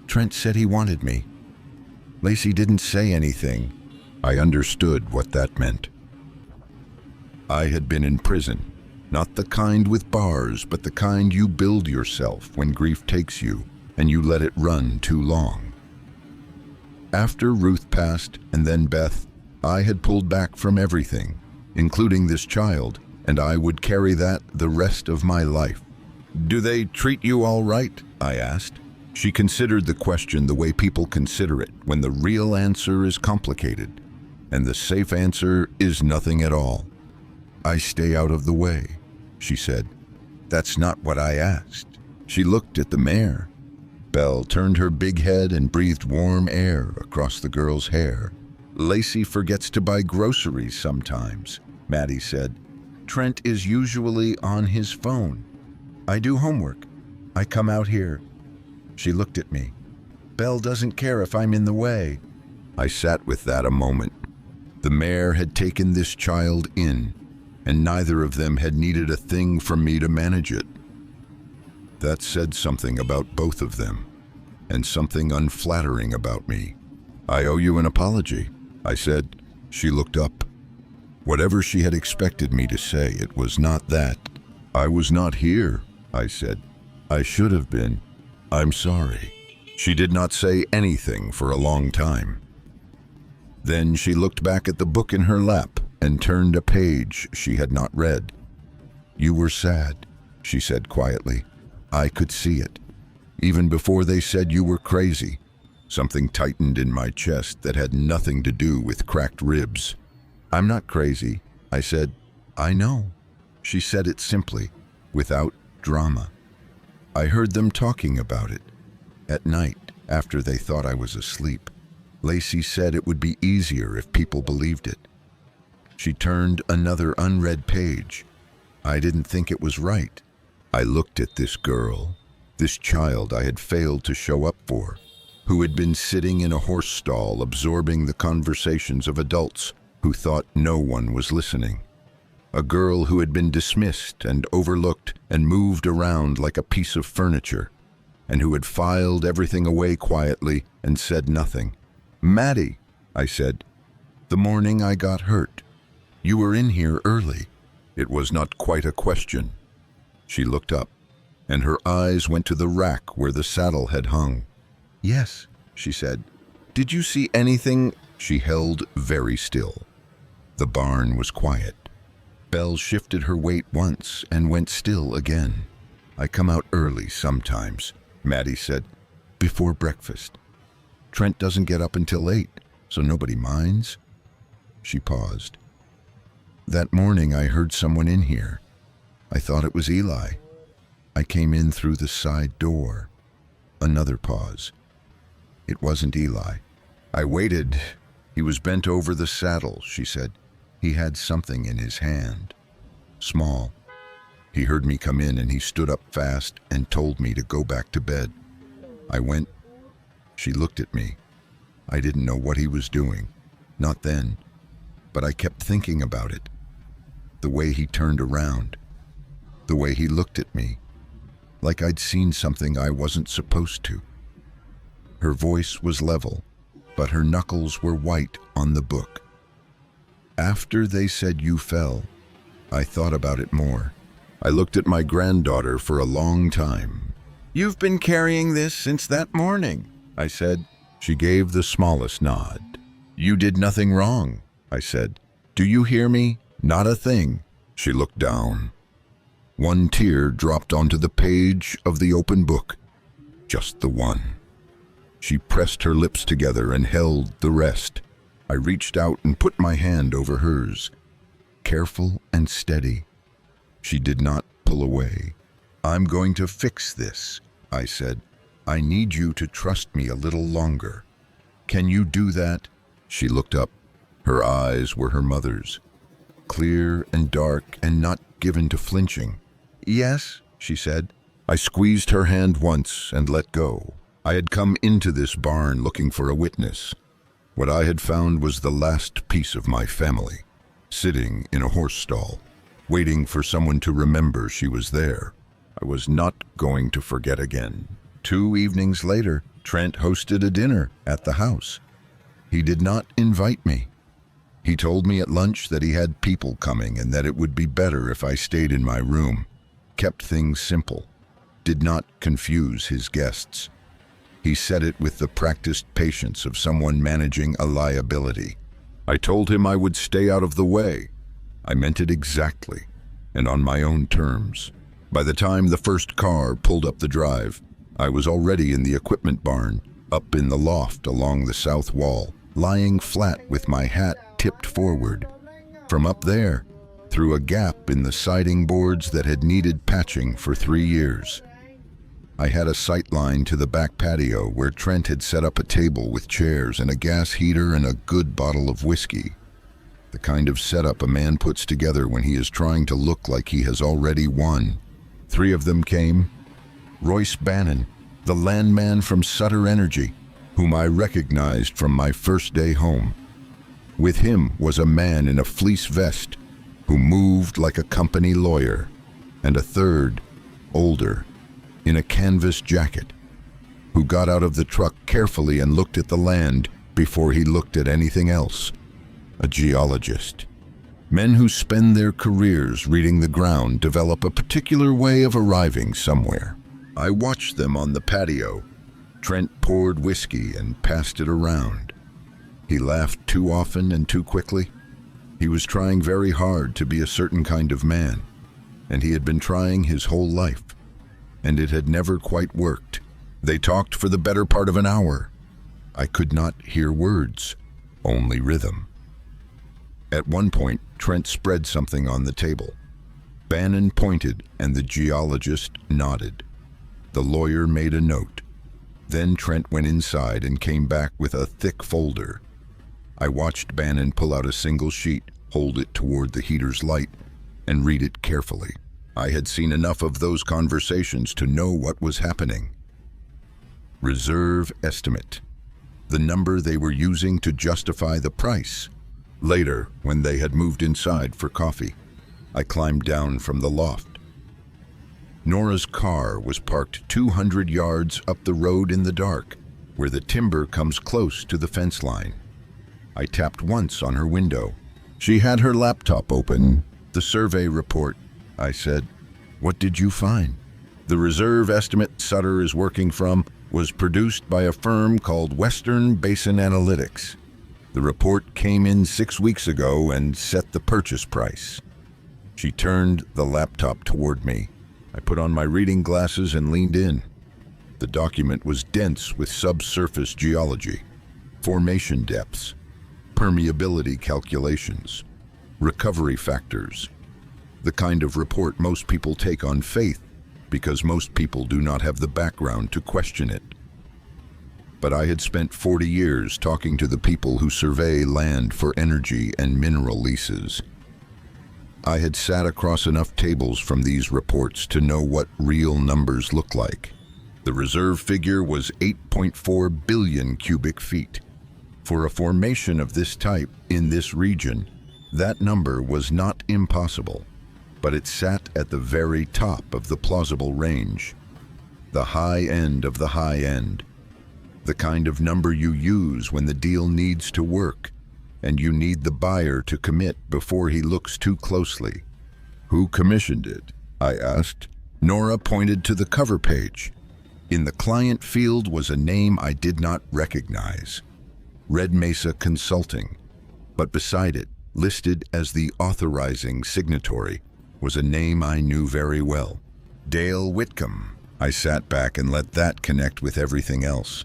"Trent said he wanted me." Lacey didn't say anything. I understood what that meant. I had been in prison, not the kind with bars, but the kind you build yourself when grief takes you and you let it run too long. After Ruth passed and then Beth, I had pulled back from everything, including this child, and I would carry that the rest of my life. "Do they treat you all right?" I asked. She considered the question the way people consider it when the real answer is complicated, and the safe answer is nothing at all. "I stay out of the way," she said. "That's not what I asked." She looked at the mare. Belle turned her big head and breathed warm air across the girl's hair. "Lacey forgets to buy groceries sometimes," Maddie said. "Trent is usually on his phone. I do homework. I come out here." She looked at me. "Belle doesn't care if I'm in the way." I sat with that a moment. The mare had taken this child in, and neither of them had needed a thing from me to manage it. That said something about both of them, and something unflattering about me. "I owe you an apology," I said. She looked up. Whatever she had expected me to say, it was not that. "I was not here," I said. "I should have been. I'm sorry." She did not say anything for a long time. Then she looked back at the book in her lap and turned a page she had not read. "You were sad," she said quietly. "I could see it. Even before they said you were crazy." Something tightened in my chest that had nothing to do with cracked ribs. "I'm not crazy," I said. "I know." She said it simply, without drama. I heard them talking about it. At night, after they thought I was asleep. Lacey said it would be easier if people believed it. She turned another unread page. I didn't think it was right. I looked at this girl, this child I had failed to show up for, who had been sitting in a horse stall absorbing the conversations of adults who thought no one was listening. A girl who had been dismissed and overlooked and moved around like a piece of furniture, and who had filed everything away quietly and said nothing. "Maddie," I said, "the morning I got hurt, you were in here early." It was not quite a question. She looked up, and her eyes went to the rack where the saddle had hung. "Yes," she said. "Did you see anything?" She held very still. The barn was quiet. Belle shifted her weight once and went still again. "I come out early sometimes," Maddie said, "before breakfast. Trent doesn't get up until 8, so nobody minds." She paused. "That morning I heard someone in here. I thought it was Eli. I came in through the side door." Another pause. "It wasn't Eli. I waited. He was bent over the saddle," she said. "He had something in his hand. Small. He heard me come in and he stood up fast and told me to go back to bed. I went." She looked at me. I didn't know what he was doing. Not then. But I kept thinking about it. The way he turned around. The way he looked at me. Like I'd seen something I wasn't supposed to. Her voice was level, but her knuckles were white on the book. "After they said you fell, I thought about it more. I looked at my granddaughter for a long time. "You've been carrying this since that morning," I said. She gave the smallest nod. "You did nothing wrong," I said. "Do you hear me? Not a thing." She looked down. One tear dropped onto the page of the open book. Just the one. She pressed her lips together and held the rest. I reached out and put my hand over hers. Careful and steady. She did not pull away. "I'm going to fix this," I said. "I need you to trust me a little longer. Can you do that?" She looked up. Her eyes were her mother's, clear and dark and not given to flinching. "Yes," she said. I squeezed her hand once and let go. I had come into this barn looking for a witness. What I had found was the last piece of my family, sitting in a horse stall, waiting for someone to remember she was there. I was not going to forget again. 2 evenings later, Trent hosted a dinner at the house. He did not invite me. He told me at lunch that he had people coming and that it would be better if I stayed in my room, kept things simple, did not confuse his guests. He said it with the practiced patience of someone managing a liability. I told him I would stay out of the way. I meant it exactly, and on my own terms. By the time the first car pulled up the drive, I was already in the equipment barn, up in the loft along the south wall, lying flat with my hat tipped forward. From up there, through a gap in the siding boards that had needed patching for 3 years. I had a sight line to the back patio where Trent had set up a table with chairs and a gas heater and a good bottle of whiskey. The kind of setup a man puts together when he is trying to look like he has already won. 3 of them came. Royce Bannon, the landman from Sutter Energy, whom I recognized from my first day home. With him was a man in a fleece vest who moved like a company lawyer, and a third, older, in a canvas jacket, who got out of the truck carefully and looked at the land before he looked at anything else. A geologist. Men who spend their careers reading the ground develop a particular way of arriving somewhere. I watched them on the patio. Trent poured whiskey and passed it around. He laughed too often and too quickly. He was trying very hard to be a certain kind of man, and he had been trying his whole life, and it had never quite worked. They talked for the better part of an hour. I could not hear words, only rhythm. At one point, Trent spread something on the table. Bannon pointed, and the geologist nodded. The lawyer made a note. Then Trent went inside and came back with a thick folder. I watched Bannon pull out a single sheet, hold it toward the heater's light, and read it carefully. I had seen enough of those conversations to know what was happening. Reserve estimate. The number they were using to justify the price. Later, when they had moved inside for coffee, I climbed down from the loft. Nora's car was parked 200 yards up the road in the dark, where the timber comes close to the fence line. I tapped once on her window. She had her laptop open. "The survey report," I said. "What did you find?" "The reserve estimate Sutter is working from was produced by a firm called Western Basin Analytics. The report came in 6 weeks ago and set the purchase price." She turned the laptop toward me. I put on my reading glasses and leaned in. The document was dense with subsurface geology, formation depths, permeability calculations, recovery factors, the kind of report most people take on faith because most people do not have the background to question it. But I had spent 40 years talking to the people who survey land for energy and mineral leases. I had sat across enough tables from these reports to know what real numbers look like. The reserve figure was 8.4 billion cubic feet. For a formation of this type in this region, that number was not impossible, but it sat at the very top of the plausible range, the high end of the high end, the kind of number you use when the deal needs to work and you need the buyer to commit before he looks too closely. "Who commissioned it?" I asked. Nora pointed to the cover page. In the client field was a name I did not recognize, Red Mesa Consulting, but beside it, listed as the authorizing signatory, was a name I knew very well. Dale Whitcomb. I sat back and let that connect with everything else.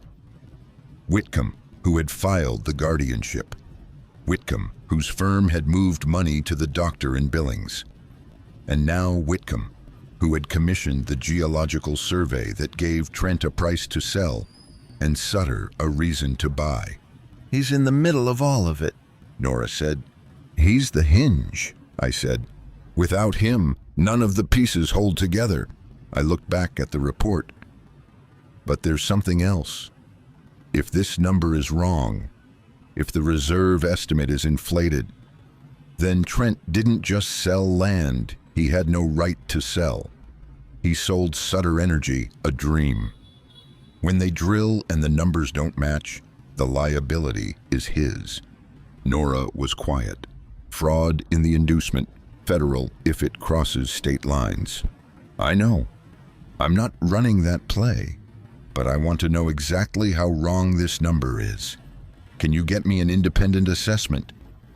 Whitcomb, who had filed the guardianship. Whitcomb, whose firm had moved money to the doctor in Billings. And now Whitcomb, who had commissioned the geological survey that gave Trent a price to sell and Sutter a reason to buy. "He's in the middle of all of it," Nora said. "He's the hinge," I said. "Without him, none of the pieces hold together." I looked back at the report. But there's something else. If this number is wrong, if the reserve estimate is inflated, then Trent didn't just sell land he had no right to sell. He sold Sutter Energy a dream. When they drill and the numbers don't match, the liability is his. Nora was quiet. Fraud in the inducement, federal if it crosses state lines. I know. I'm not running that play, but I want to know exactly how wrong this number is. Can you get me an independent assessment?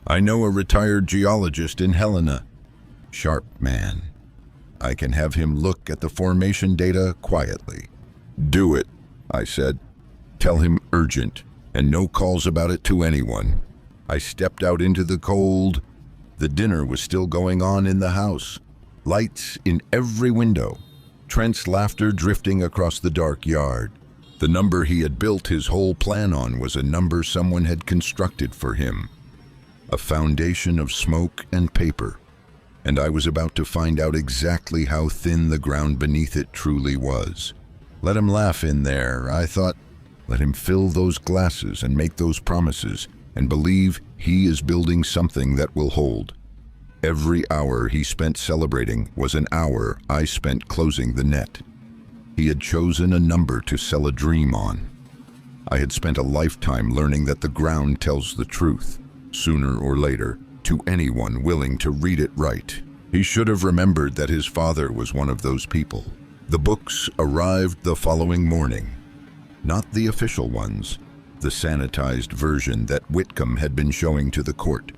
I know a retired geologist in Helena. Sharp man. I can have him look at the formation data quietly. Do it, I said. Tell him urgent, and no calls about it to anyone. I stepped out into the cold. The dinner was still going on in the house. Lights in every window. Trent's laughter drifting across the dark yard. The number he had built his whole plan on was a number someone had constructed for him. A foundation of smoke and paper. And I was about to find out exactly how thin the ground beneath it truly was. Let him laugh in there, I thought. Let him fill those glasses and make those promises and believe he is building something that will hold. Every hour he spent celebrating was an hour I spent closing the net. He had chosen a number to sell a dream on. I had spent a lifetime learning that the ground tells the truth, sooner or later, to anyone willing to read it right. He should have remembered that his father was one of those people. The books arrived the following morning. Not the official ones, the sanitized version that Whitcomb had been showing to the court.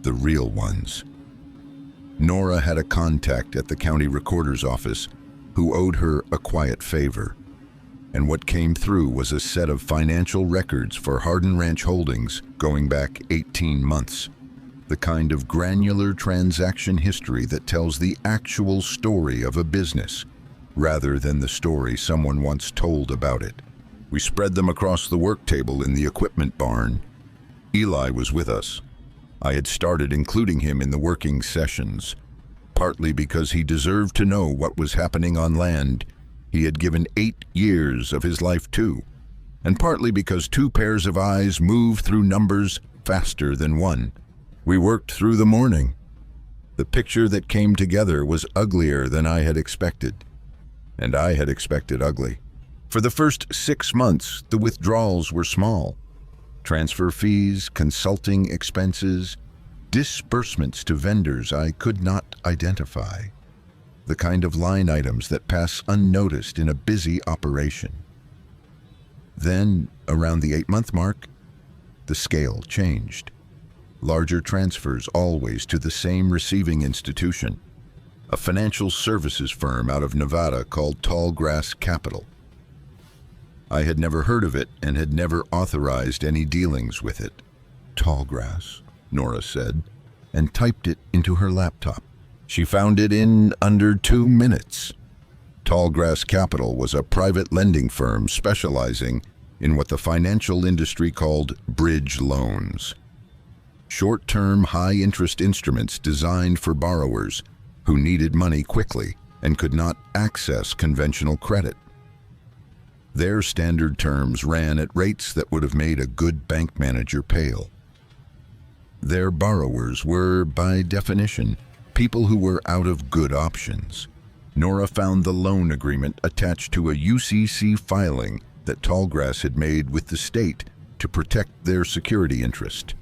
The real ones. Nora had a contact at the county recorder's office who owed her a quiet favor. And what came through was a set of financial records for Hardin Ranch Holdings going back 18 months. The kind of granular transaction history that tells the actual story of a business, rather than the story someone once told about it. We spread them across the work table in the equipment barn. Eli was with us. I had started including him in the working sessions, partly because he deserved to know what was happening on land he had given 8 years of his life to, and partly because 2 pairs of eyes move through numbers faster than one. We worked through the morning. The picture that came together was uglier than I had expected, and I had expected ugly. For the first 6 months, the withdrawals were small. Transfer fees, consulting expenses, disbursements to vendors I could not identify. The kind of line items that pass unnoticed in a busy operation. Then, around the 8-month mark, the scale changed. Larger transfers always to the same receiving institution, a financial services firm out of Nevada called Tallgrass Capital. I had never heard of it and had never authorized any dealings with it. Tallgrass, Nora said, and typed it into her laptop. She found it in under 2 minutes. Tallgrass Capital was a private lending firm specializing in what the financial industry called bridge loans. Short-term, high-interest instruments designed for borrowers who needed money quickly and could not access conventional credit. Their standard terms ran at rates that would have made a good bank manager pale. Their borrowers were, by definition, people who were out of good options. Nora found the loan agreement attached to a UCC filing that Tallgrass had made with the state to protect their security interest.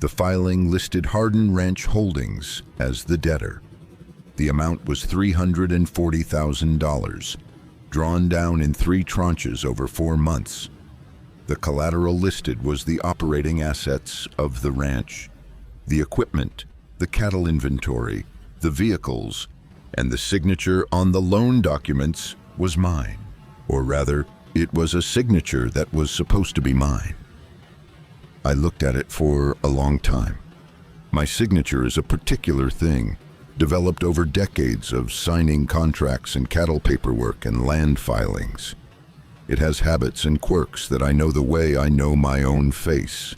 The filing listed Hardin Ranch Holdings as the debtor. The amount was $340,000, drawn down in 3 tranches over 4 months. The collateral listed was the operating assets of the ranch, the equipment, the cattle inventory, the vehicles, and the signature on the loan documents was mine. Or rather, it was a signature that was supposed to be mine. I looked at it for a long time. My signature is a particular thing, developed over decades of signing contracts and cattle paperwork and land filings. It has habits and quirks that I know the way I know my own face.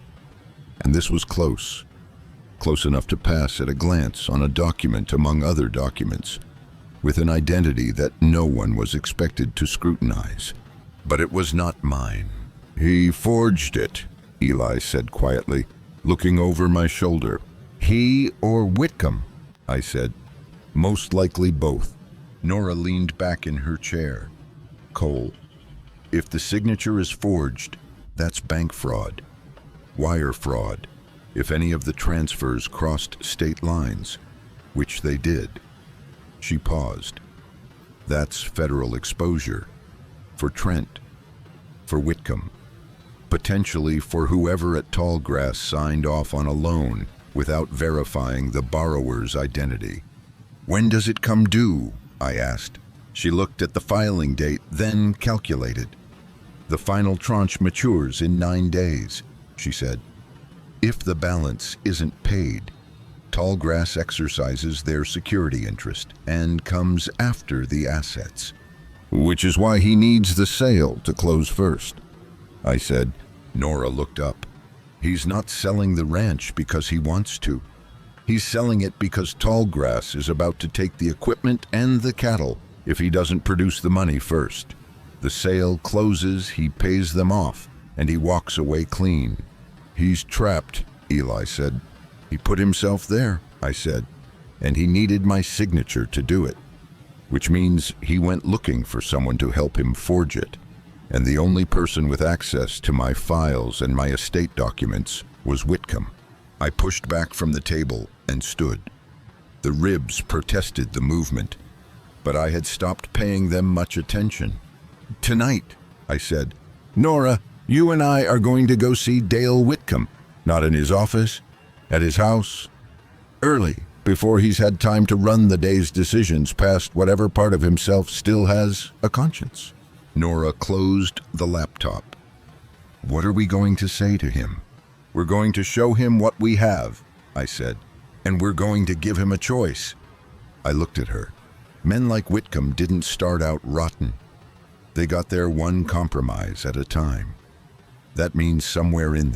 And this was close enough to pass at a glance on a document among other documents, with an identity that no one was expected to scrutinize. But it was not mine. "He forged it," Eli said quietly, looking over my shoulder. "He or Whitcomb?" I said. "Most likely both." Nora leaned back in her chair. "Cole, if the signature is forged, that's bank fraud, wire fraud, if any of the transfers crossed state lines, which they did." She paused. "That's federal exposure. For Trent. For Whitcomb. Potentially for whoever at Tallgrass signed off on a loan without verifying the borrower's identity." "When does it come due?" I asked. She looked at the filing date, then calculated. "The final tranche matures in 9 days," she said. "If the balance isn't paid, Tallgrass exercises their security interest and comes after the assets." "Which is why he needs the sale to close first," I said. Nora looked up. "He's not selling the ranch because he wants to. He's selling it because Tallgrass is about to take the equipment and the cattle if he doesn't produce the money first. The sale closes, he pays them off, and he walks away clean." "He's trapped," Eli said. "He put himself there," I said, "and he needed my signature to do it, which means he went looking for someone to help him forge it. And the only person with access to my files and my estate documents was Whitcomb." I pushed back from the table and stood. The ribs protested the movement, but I had stopped paying them much attention. "Tonight," I said, "Nora, you and I are going to go see Dale Whitcomb. Not in his office, at his house. Early, before he's had time to run the day's decisions past whatever part of himself still has a conscience." Nora closed the laptop. "What are we going to say to him?" "We're going to show him what we have," I said, "and we're going to give him a choice." I looked at her. Men like Whitcomb didn't start out rotten. They got there one compromise at a time. That means somewhere in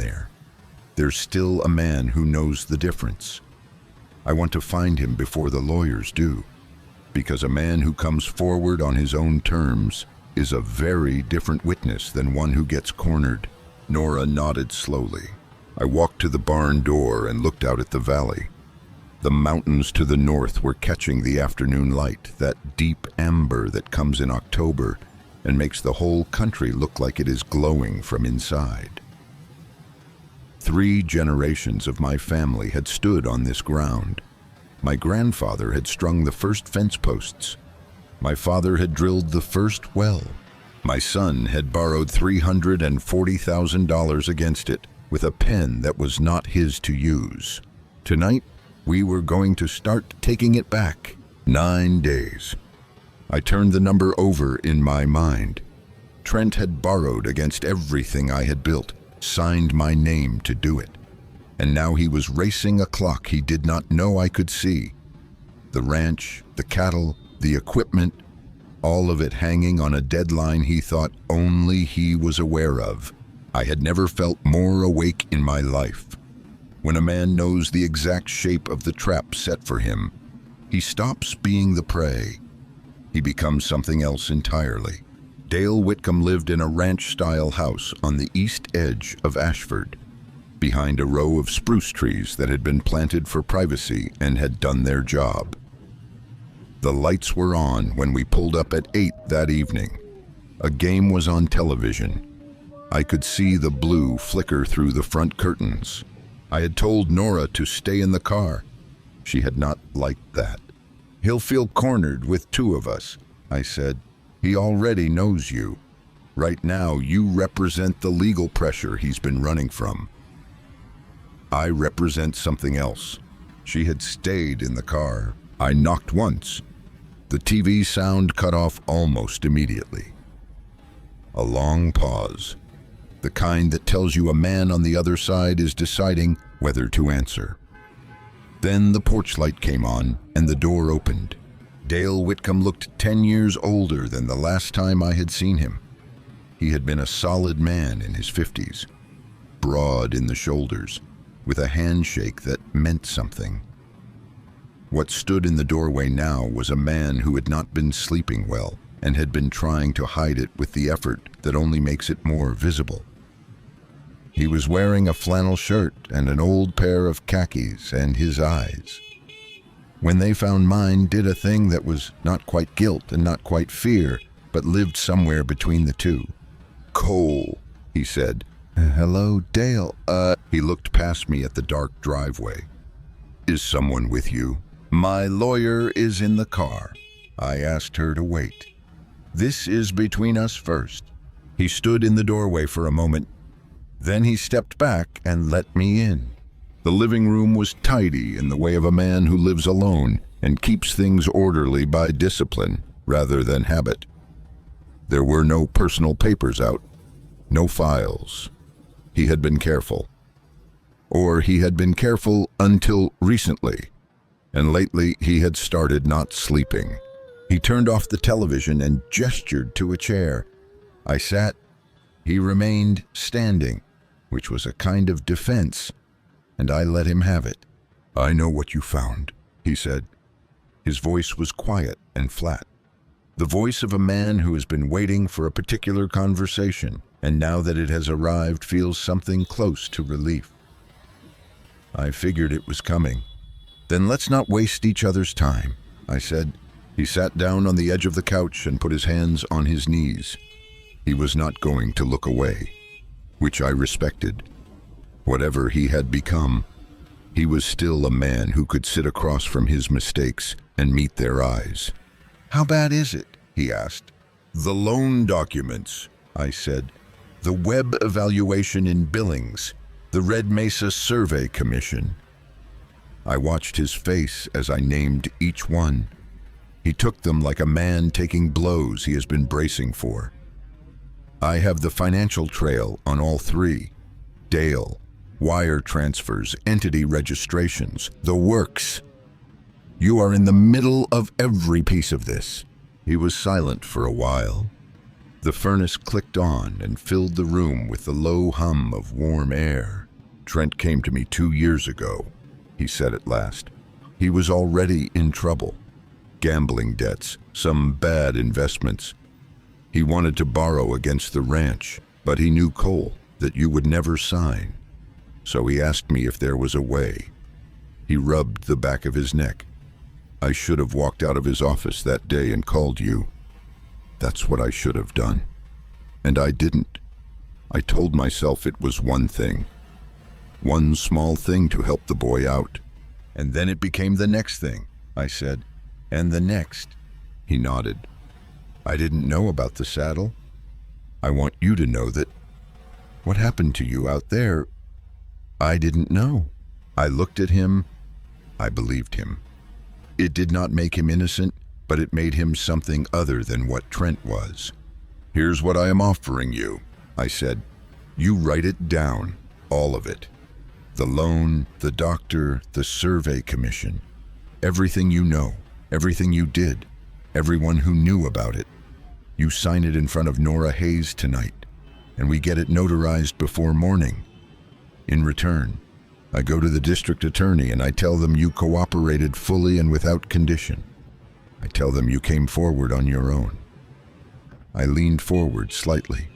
there's still a man who knows the difference. I want to find him before the lawyers do, because a man who comes forward on his own terms is a very different witness than one who gets cornered. Nora nodded slowly. I walked to the barn door and looked out at the valley. The mountains to the north were catching the afternoon light, that deep amber that comes in October and makes the whole country look like it is glowing from inside. 3 generations of my family had stood on this ground. My grandfather had strung the first fence posts. My father had drilled the first well. My son had borrowed $340,000 against it with a pen that was not his to use. Tonight, we were going to start taking it back. 9 days. I turned the number over in my mind. Trent had borrowed against everything I had built, signed my name to do it. And now he was racing a clock he did not know I could see. The ranch, the cattle, the equipment, all of it hanging on a deadline he thought only he was aware of. I had never felt more awake in my life. When a man knows the exact shape of the trap set for him, he stops being the prey. He becomes something else entirely. Dale Whitcomb lived in a ranch-style house on the east edge of Ashford, behind a row of spruce trees that had been planted for privacy and had done their job. The lights were on when we pulled up at 8 that evening. A game was on television. I could see the blue flicker through the front curtains. I had told Nora to stay in the car. She had not liked that. "He'll feel cornered with 2 of us," I said. He already knows you. Right now, you represent the legal pressure he's been running from. I represent something else. She had stayed in the car. I knocked once. The TV sound cut off almost immediately. A long pause, the kind that tells you a man on the other side is deciding whether to answer. Then the porch light came on and the door opened. Dale Whitcomb looked 10 years older than the last time I had seen him. He had been a solid man in his 50s, broad in the shoulders, with a handshake that meant something. What stood in the doorway now was a man who had not been sleeping well and had been trying to hide it with the effort that only makes it more visible. He was wearing a flannel shirt and an old pair of khakis, and his eyes, when they found mine, did a thing that was not quite guilt and not quite fear, but lived somewhere between the two. "Cole," he said. "Hello, Dale." He looked past me at the dark driveway. "Is someone with you?" "My lawyer is in the car." I asked her to wait. "This is between us first." He stood in the doorway for a moment. Then he stepped back and let me in. The living room was tidy in the way of a man who lives alone and keeps things orderly by discipline rather than habit. There were no personal papers out, no files. He had been careful. Or he had been careful until recently, and lately he had started not sleeping. He turned off the television and gestured to a chair. I sat. He remained standing, which was a kind of defense, and I let him have it. "I know what you found," he said. His voice was quiet and flat. The voice of a man who has been waiting for a particular conversation, and now that it has arrived feels something close to relief. I figured it was coming. "Then let's not waste each other's time," I said. He sat down on the edge of the couch and put his hands on his knees. He was not going to look away, which I respected. Whatever he had become, he was still a man who could sit across from his mistakes and meet their eyes. "How bad is it?" he asked. "The loan documents," I said. "The web evaluation in Billings, the Red Mesa Survey Commission." I watched his face as I named each one. He took them like a man taking blows he has been bracing for. "I have the financial trail on all three. Dale, wire transfers, entity registrations, the works. You are in the middle of every piece of this." He was silent for a while. The furnace clicked on and filled the room with the low hum of warm air. "Trent came to me 2 years ago," he said at last. "He was already in trouble. Gambling debts, some bad investments. He wanted to borrow against the ranch, but he knew, Cole, that you would never sign. So he asked me if there was a way." He rubbed the back of his neck. "I should have walked out of his office that day and called you. That's what I should have done. And I didn't. I told myself it was one thing. One small thing to help the boy out. And then it became the next thing," I said. "And the next." He nodded. "I didn't know about the saddle. I want you to know that what happened to you out there, I didn't know." I looked at him. I believed him. It did not make him innocent, but it made him something other than what Trent was. "Here's what I am offering you," I said. "You write it down, all of it. The loan, the doctor, the survey commission. Everything you know, everything you did, everyone who knew about it. You sign it in front of Nora Hayes tonight, and we get it notarized before morning. In return, I go to the district attorney and I tell them you cooperated fully and without condition. I tell them you came forward on your own." I leaned forward slightly.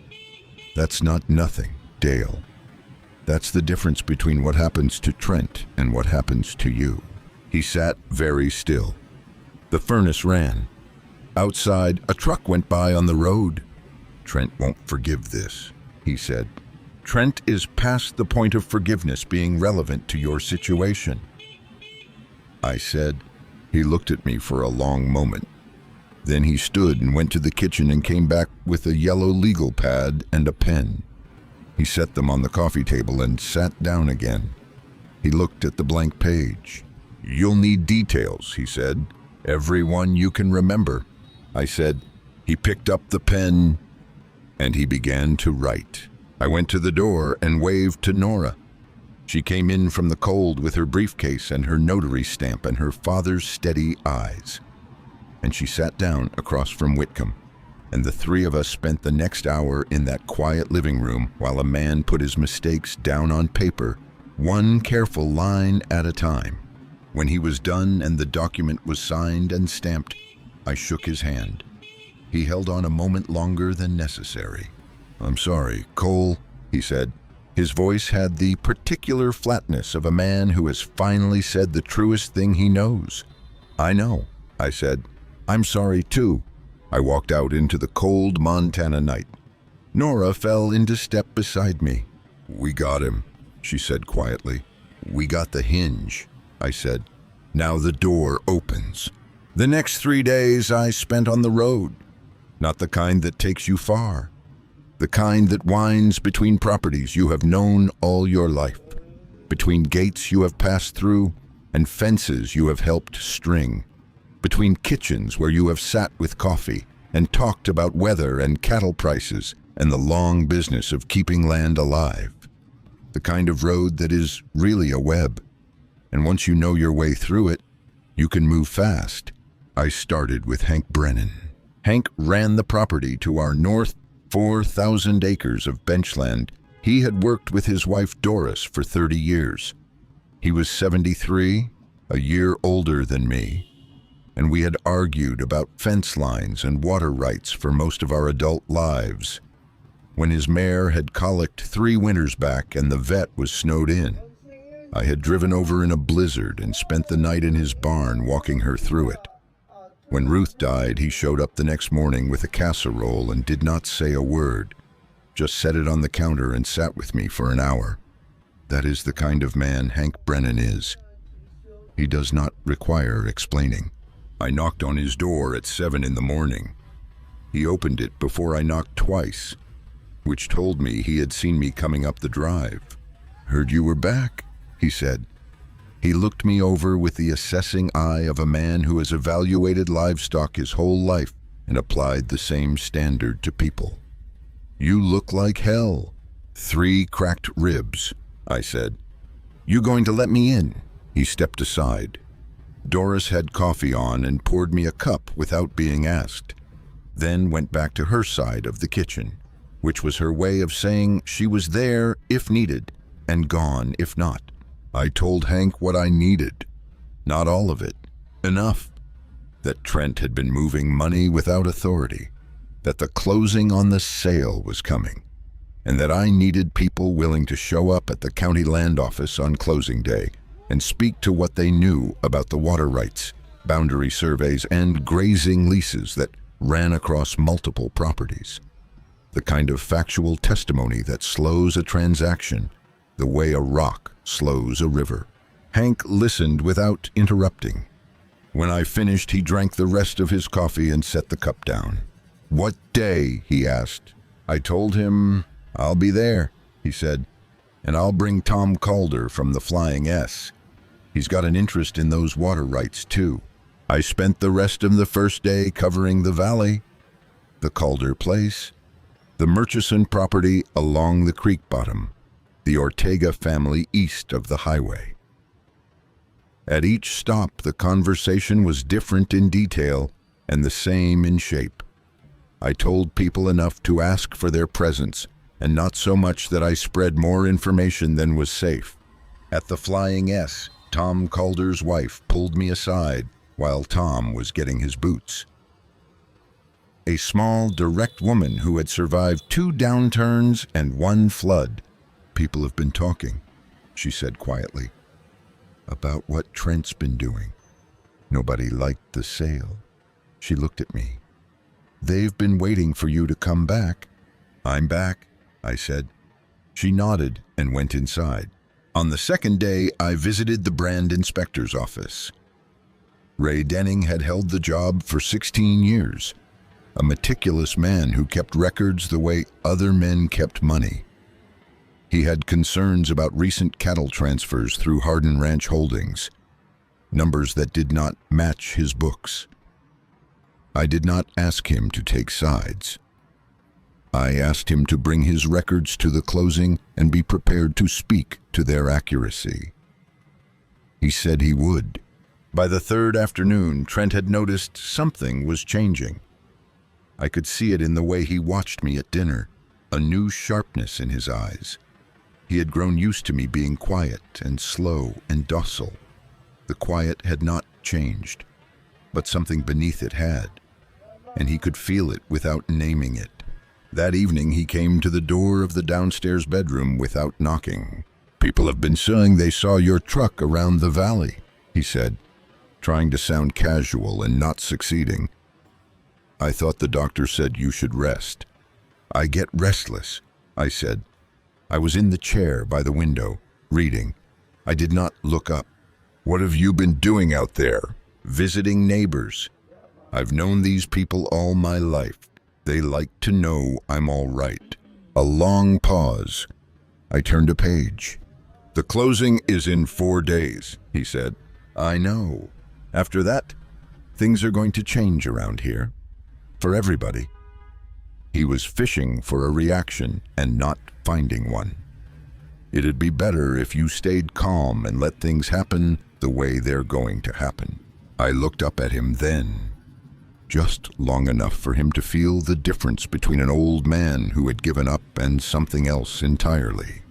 "That's not nothing, Dale. That's the difference between what happens to Trent and what happens to you." He sat very still. The furnace ran. Outside, a truck went by on the road. "Trent won't forgive this," he said. "Trent is past the point of forgiveness being relevant to your situation." I said. He looked at me for a long moment. Then he stood and went to the kitchen and came back with a yellow legal pad and a pen. He set them on the coffee table and sat down again. He looked at the blank page. "You'll need details," he said. "Every one you can remember." I said. He picked up the pen and he began to write. I went to the door and waved to Nora. She came in from the cold with her briefcase and her notary stamp and her father's steady eyes. And she sat down across from Whitcomb, and the three of us spent the next hour in that quiet living room while a man put his mistakes down on paper, one careful line at a time. When he was done and the document was signed and stamped, I shook his hand. He held on a moment longer than necessary. "I'm sorry, Cole," he said. His voice had the particular flatness of a man who has finally said the truest thing he knows. "I know," I said. "I'm sorry too." I walked out into the cold Montana night. Nora fell into step beside me. "We got him," she said quietly. "We got the hinge," I said. "Now the door opens." The next 3 days I spent on the road. Not the kind that takes you far. The kind that winds between properties you have known all your life, between gates you have passed through and fences you have helped string, between kitchens where you have sat with coffee and talked about weather and cattle prices and the long business of keeping land alive. The kind of road that is really a web, and once you know your way through it, you can move fast. I started with Hank Brennan. Hank ran the property to our north 4,000 acres of benchland. He had worked with his wife Doris for 30 years. He was 73, a year older than me, and we had argued about fence lines and water rights for most of our adult lives. When his mare had colicked 3 winters back and the vet was snowed in, I had driven over in a blizzard and spent the night in his barn walking her through it. When Ruth died, he showed up the next morning with a casserole and did not say a word, just set it on the counter and sat with me for an hour. That is the kind of man Hank Brennan is. He does not require explaining. I knocked on his door at 7 in the morning. He opened it before I knocked twice, which told me he had seen me coming up the drive. "Heard you were back," he said. He looked me over with the assessing eye of a man who has evaluated livestock his whole life and applied the same standard to people. "You look like hell." 3 cracked ribs, I said. "You going to let me in?" He stepped aside. Doris had coffee on and poured me a cup without being asked, then went back to her side of the kitchen, which was her way of saying she was there if needed and gone if not. I told Hank what I needed. Not all of it. Enough. That Trent had been moving money without authority, that the closing on the sale was coming, and that I needed people willing to show up at the county land office on closing day and speak to what they knew about the water rights, boundary surveys, and grazing leases that ran across multiple properties. The kind of factual testimony that slows a transaction the way a rock slows a river. Hank listened without interrupting. When I finished, he drank the rest of his coffee and set the cup down. "What day?" he asked. I told him, "I'll be there," he said, "and I'll bring Tom Calder from the Flying S. He's got an interest in those water rights too." I spent the rest of the first day covering the valley, the Calder place, the Murchison property along the creek bottom, the Ortega family east of the highway. At each stop, the conversation was different in detail and the same in shape. I told people enough to ask for their presence, and not so much that I spread more information than was safe. At the Flying S, Tom Calder's wife pulled me aside while Tom was getting his boots. A small, direct woman who had survived 2 downturns and 1 flood. "People have been talking," she said quietly, "about what Trent's been doing. Nobody liked the sale." She looked at me. "They've been waiting for you to come back." "I'm back," I said. She nodded and went inside. On the second day, I visited the brand inspector's office. Ray Denning had held the job for 16 years, a meticulous man who kept records the way other men kept money. He had concerns about recent cattle transfers through Hardin Ranch Holdings, numbers that did not match his books. I did not ask him to take sides. I asked him to bring his records to the closing and be prepared to speak to their accuracy. He said he would. By the third afternoon, Trent had noticed something was changing. I could see it in the way he watched me at dinner, a new sharpness in his eyes. He had grown used to me being quiet and slow and docile. The quiet had not changed, but something beneath it had, and he could feel it without naming it. That evening he came to the door of the downstairs bedroom without knocking. "People have been saying they saw your truck around the valley," he said, trying to sound casual and not succeeding. "I thought the doctor said you should rest." "I get restless," I said. I was in the chair by the window, reading. I did not look up. "What have you been doing out there?" "Visiting neighbors. I've known these people all my life. They like to know I'm all right." A long pause. I turned a page. "The closing is in 4 days," he said. "I know. After that, things are going to change around here. For everybody." He was fishing for a reaction and not finding one. "It'd be better if you stayed calm and let things happen the way they're going to happen." I looked up at him then, just long enough for him to feel the difference between an old man who had given up and something else entirely.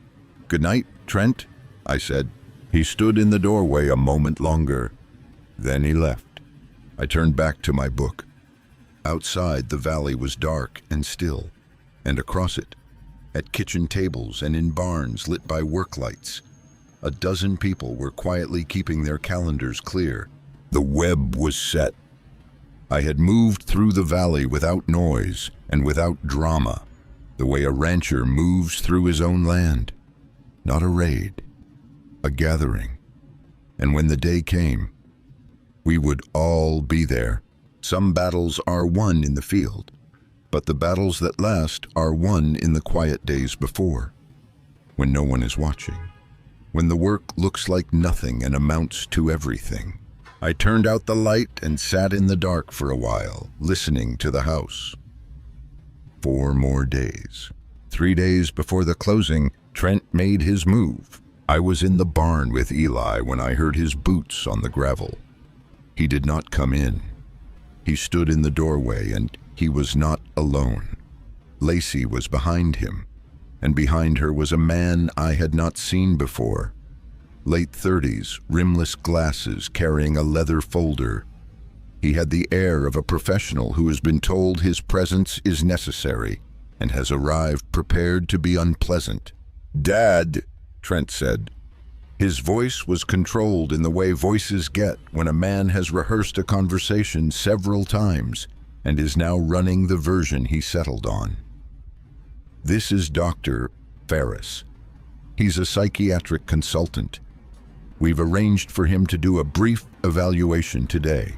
"Good night, Trent," I said. He stood in the doorway a moment longer. Then he left. I turned back to my book. Outside, the valley was dark and still, and across it, at kitchen tables and in barns lit by work lights, a dozen people were quietly keeping their calendars clear. The web was set. I had moved through the valley without noise and without drama, the way a rancher moves through his own land. Not a raid, a gathering. And when the day came, we would all be there. Some battles are won in the field, but the battles that last are won in the quiet days before, when no one is watching, when the work looks like nothing and amounts to everything. I turned out the light and sat in the dark for a while, listening to the house. 4 more days. 3 days before the closing, Trent made his move. I was in the barn with Eli when I heard his boots on the gravel. He did not come in. He stood in the doorway, and he was not alone. Lacey was behind him, and behind her was a man I had not seen before. Late 30s, rimless glasses, carrying a leather folder. He had the air of a professional who has been told his presence is necessary and has arrived prepared to be unpleasant. "Dad," Trent said. His voice was controlled in the way voices get when a man has rehearsed a conversation several times and is now running the version he settled on. "This is Dr. Ferris. He's a psychiatric consultant. We've arranged for him to do a brief evaluation today."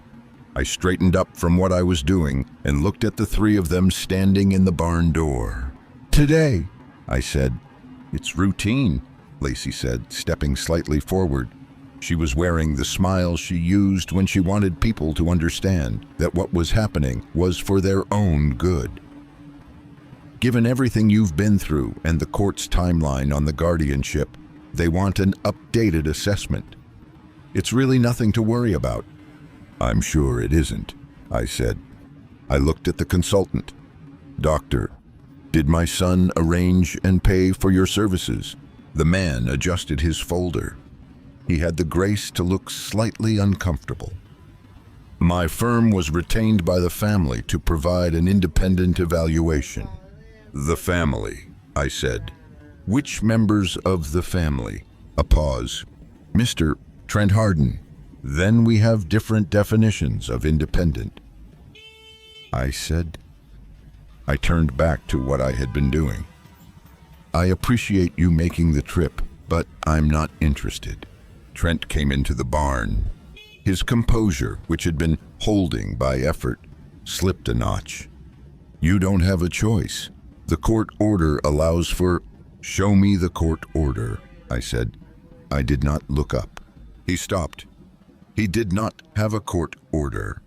I straightened up from what I was doing and looked at the 3 of them standing in the barn door. "Today," I said. "It's routine," Lacey said, stepping slightly forward. She was wearing the smile she used when she wanted people to understand that what was happening was for their own good. "Given everything you've been through and the court's timeline on the guardianship, they want an updated assessment. It's really nothing to worry about." "I'm sure it isn't," I said. I looked at the consultant. "Doctor, did my son arrange and pay for your services?" The man adjusted his folder. He had the grace to look slightly uncomfortable. "My firm was retained by the family to provide an independent evaluation." "The family," I said. "Which members of the family?" A pause. "Mr. Trent Hardin. Then we have different definitions of independent," I said. I turned back to what I had been doing. "I appreciate you making the trip, but I'm not interested." Trent came into the barn. His composure, which had been holding by effort, slipped a notch. "You don't have a choice. The court order allows for—" "Show me the court order," I said. I did not look up. He stopped. He did not have a court order.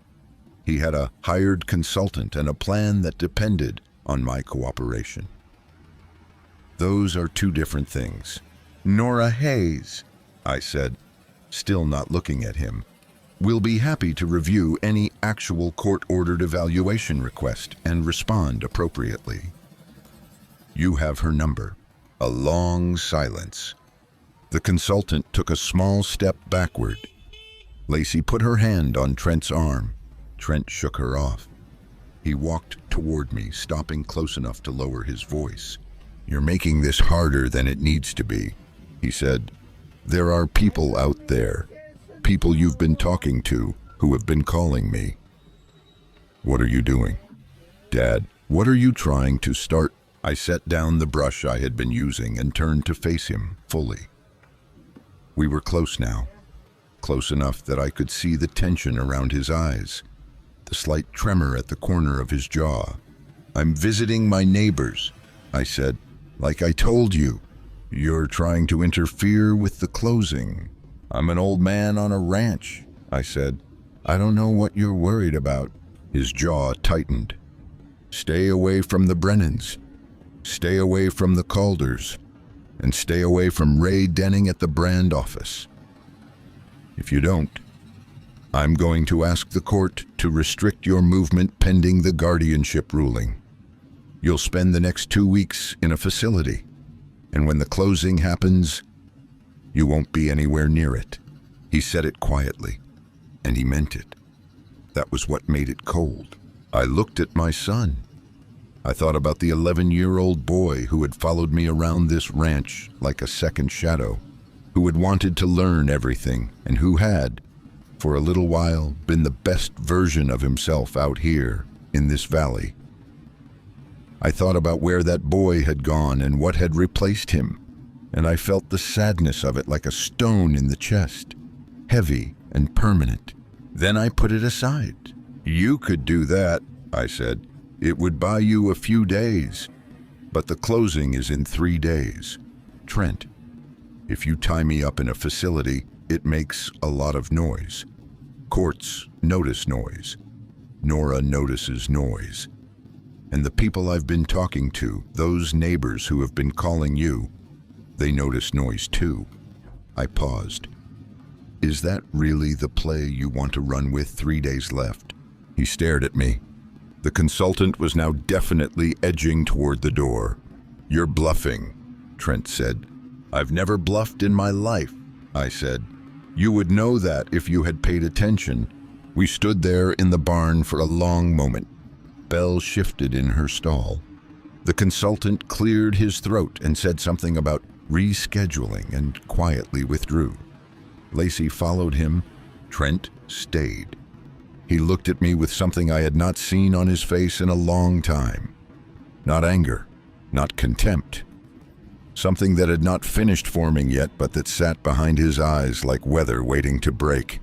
He had a hired consultant and a plan that depended on my cooperation. Those are two different things. "Nora Hayes," I said, still not looking at him, "will be happy to review any actual court-ordered evaluation request and respond appropriately." "You have her number." A long silence. The consultant took a small step backward. Lacey put her hand on Trent's arm. Trent shook her off. He walked toward me, stopping close enough to lower his voice. "You're making this harder than it needs to be," he said. "There are people out there, people you've been talking to, who have been calling me." "What are you doing?" "Dad, what are you trying to start?" I set down the brush I had been using and turned to face him fully. We were close now, close enough that I could see the tension around his eyes, the slight tremor at the corner of his jaw. "I'm visiting my neighbors," I said. "Like I told you, you're trying to interfere with the closing." "I'm an old man on a ranch," I said. "I don't know what you're worried about." His jaw tightened. "Stay away from the Brennans. Stay away from the Calders. And stay away from Ray Denning at the Brand office. If you don't, I'm going to ask the court to restrict your movement pending the guardianship ruling. You'll spend the next 2 weeks in a facility, and when the closing happens, you won't be anywhere near it." He said it quietly, and he meant it. That was what made it cold. I looked at my son. I thought about the 11-year-old boy who had followed me around this ranch like a second shadow, who had wanted to learn everything, and who had, for a little while, been the best version of himself out here in this valley. I thought about where that boy had gone and what had replaced him, and I felt the sadness of it like a stone in the chest, heavy and permanent. Then I put it aside. "You could do that," I said. "It would buy you a few days, but the closing is in 3 days. Trent, if you tie me up in a facility, it makes a lot of noise. Courts notice noise. Nora notices noise. And the people I've been talking to, those neighbors who have been calling you, they notice noise too." I paused. "Is that really the play you want to run with 3 days left?" He stared at me. The consultant was now definitely edging toward the door. "You're bluffing," Trent said. "I've never bluffed in my life," I said. "You would know that if you had paid attention." We stood there in the barn for a long moment. Belle shifted in her stall. The consultant cleared his throat and said something about rescheduling and quietly withdrew. Lacey followed him. Trent stayed. He looked at me with something I had not seen on his face in a long time. Not anger, not contempt. Something that had not finished forming yet, but that sat behind his eyes like weather waiting to break.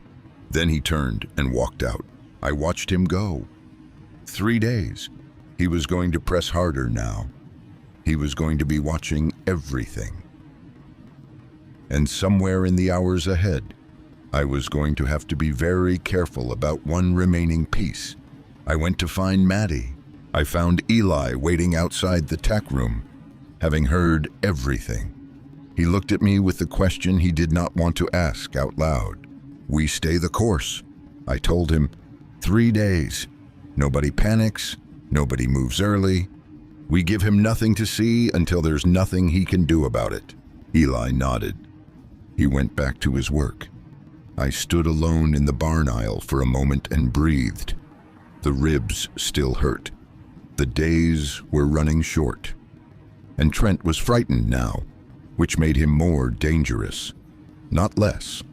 Then he turned and walked out. I watched him go. 3 days. He was going to press harder now. He was going to be watching everything. And somewhere in the hours ahead, I was going to have to be very careful about one remaining piece. I went to find Maddie. I found Eli waiting outside the tack room, having heard everything. He looked at me with the question he did not want to ask out loud. "We stay the course," I told him. 3 days. Nobody panics. Nobody moves early. We give him nothing to see until there's nothing he can do about it. Eli nodded. He went back to his work. I stood alone in the barn aisle for a moment and breathed. The ribs still hurt. The days were running short. And Trent was frightened now, which made him more dangerous, not less.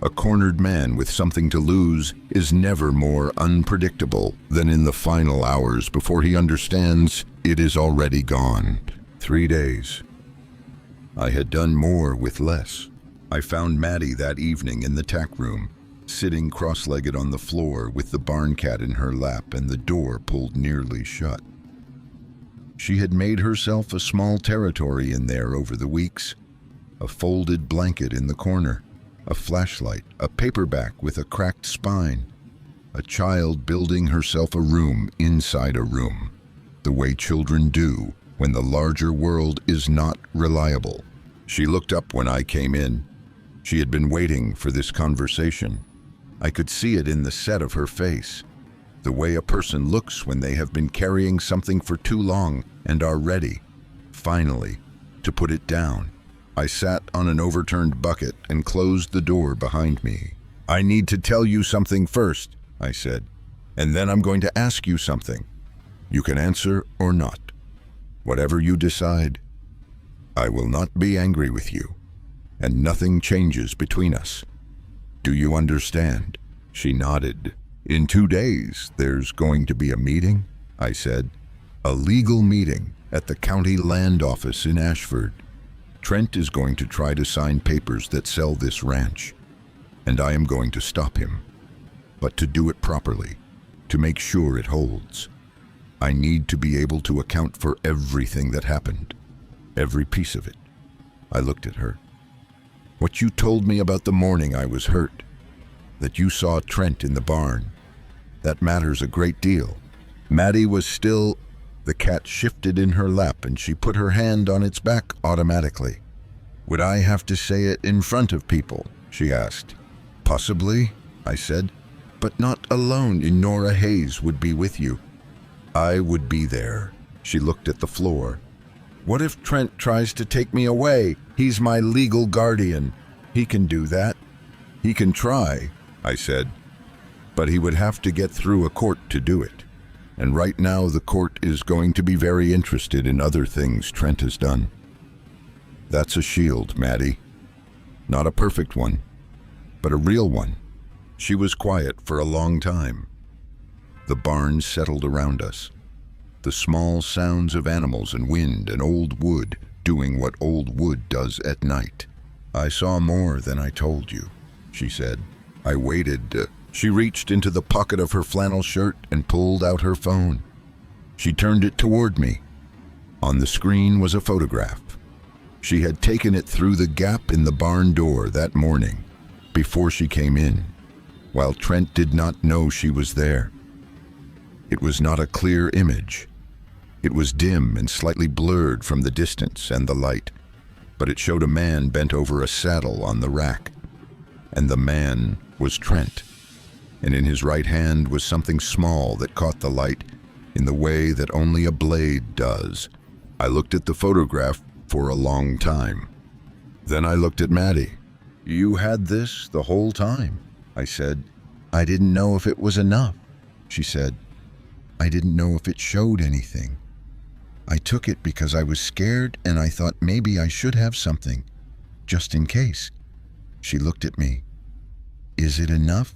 A cornered man with something to lose is never more unpredictable than in the final hours before he understands it is already gone. 3 days. I had done more with less. I found Maddie that evening in the tack room. sitting cross-legged on the floor with the barn cat in her lap and the door pulled nearly shut. She had made herself a small territory in there over the weeks. A folded blanket in the corner, a flashlight, a paperback with a cracked spine, a child building herself a room inside a room, the way children do when the larger world is not reliable. She looked up when I came in. She had been waiting for this conversation. I could see it in the set of her face, the way a person looks when they have been carrying something for too long and are ready, finally, to put it down. I sat on an overturned bucket and closed the door behind me. "I need to tell you something first," I said, "and then I'm going to ask you something. You can answer or not. Whatever you decide, I will not be angry with you, and nothing changes between us. Do you understand?" She nodded. "In 2 days, there's going to be a meeting," I said. "A legal meeting at the county land office in Ashford. Trent is going to try to sign papers that sell this ranch, and I am going to stop him. But to do it properly, to make sure it holds, I need to be able to account for everything that happened, every piece of it." I looked at her. "What you told me about the morning I was hurt, that you saw Trent in the barn, that matters a great deal." Maddie was still. The cat shifted in her lap and she put her hand on its back automatically. "Would I have to say it in front of people?" she asked. "Possibly," I said, "but not alone. Nora Hayes would be with you." "I would be there." She looked at the floor. "What if Trent tries to take me away? He's my legal guardian. He can do that." "He can try," I said, "but he would have to get through a court to do it. And right now the court is going to be very interested in other things Trent has done. That's a shield, Maddie. Not a perfect one, but a real one." She was quiet for a long time. The barn settled around us. The small sounds of animals and wind and old wood doing what old wood does at night. "I saw more than I told you," she said. I waited. She reached into the pocket of her flannel shirt and pulled out her phone. She turned it toward me. On the screen was a photograph. She had taken it through the gap in the barn door that morning, before she came in, while Trent did not know she was there. It was not a clear image. It was dim and slightly blurred from the distance and the light, but it showed a man bent over a saddle on the rack. And the man was Trent. And in his right hand was something small that caught the light in the way that only a blade does. I looked at the photograph for a long time. Then I looked at Maddie. "You had this the whole time," I said. "I didn't know if it was enough," she said. "I didn't know if it showed anything. I took it because I was scared and I thought maybe I should have something, just in case." She looked at me. "Is it enough?"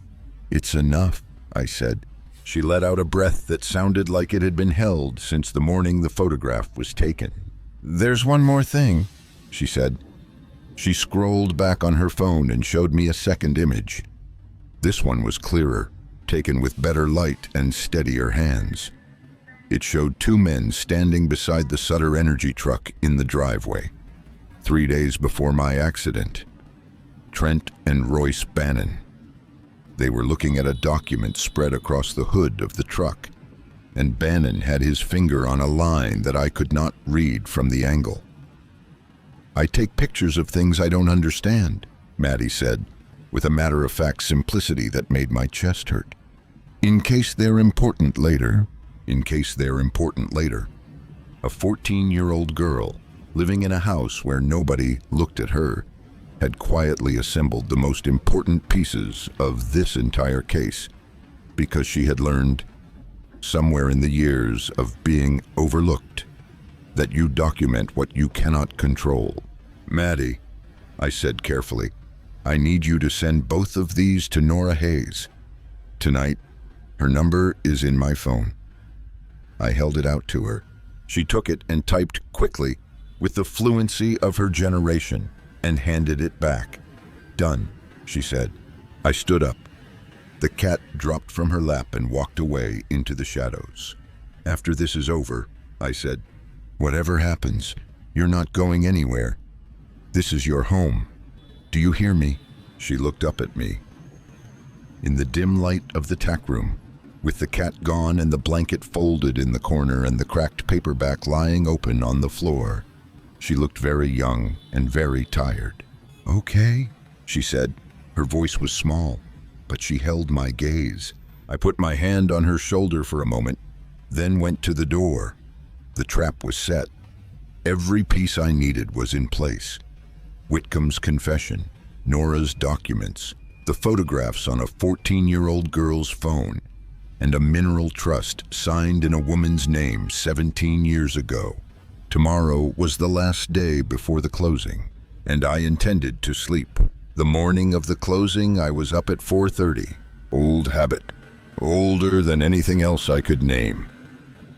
"It's enough," I said. She let out a breath that sounded like it had been held since the morning the photograph was taken. "There's one more thing," she said. She scrolled back on her phone and showed me a second image. This one was clearer, taken with better light and steadier hands. It showed 2 men standing beside the Sutter Energy truck in the driveway, 3 days before my accident. Trent and Royce Bannon. They were looking at a document spread across the hood of the truck, and Bannon had his finger on a line that I could not read from the angle. "I take pictures of things I don't understand," Maddie said, with a matter-of-fact simplicity that made my chest hurt. "In case they're important later, in case they're important later." A 14-year-old girl, living in a house where nobody looked at her, had quietly assembled the most important pieces of this entire case because she had learned, somewhere in the years of being overlooked, that you document what you cannot control. "Maddie," I said carefully, "I need you to send both of these to Nora Hayes. Tonight, her number is in my phone." I held it out to her. She took it and typed quickly, with the fluency of her generation, and handed it back. "Done," she said. I stood up. The cat dropped from her lap and walked away into the shadows. "After this is over," I said, "whatever happens, you're not going anywhere. This is your home. Do you hear me?" She looked up at me. In the dim light of the tack room, with the cat gone and the blanket folded in the corner and the cracked paperback lying open on the floor, she looked very young and very tired. "Okay," she said. Her voice was small, but she held my gaze. I put my hand on her shoulder for a moment, then went to the door. The trap was set. Every piece I needed was in place. Whitcomb's confession, Nora's documents, the photographs on a 14-year-old girl's phone, and a mineral trust signed in a woman's name 17 years ago. Tomorrow was the last day before the closing, and I intended to sleep. The morning of the closing, I was up at 4:30. Old habit, older than anything else I could name.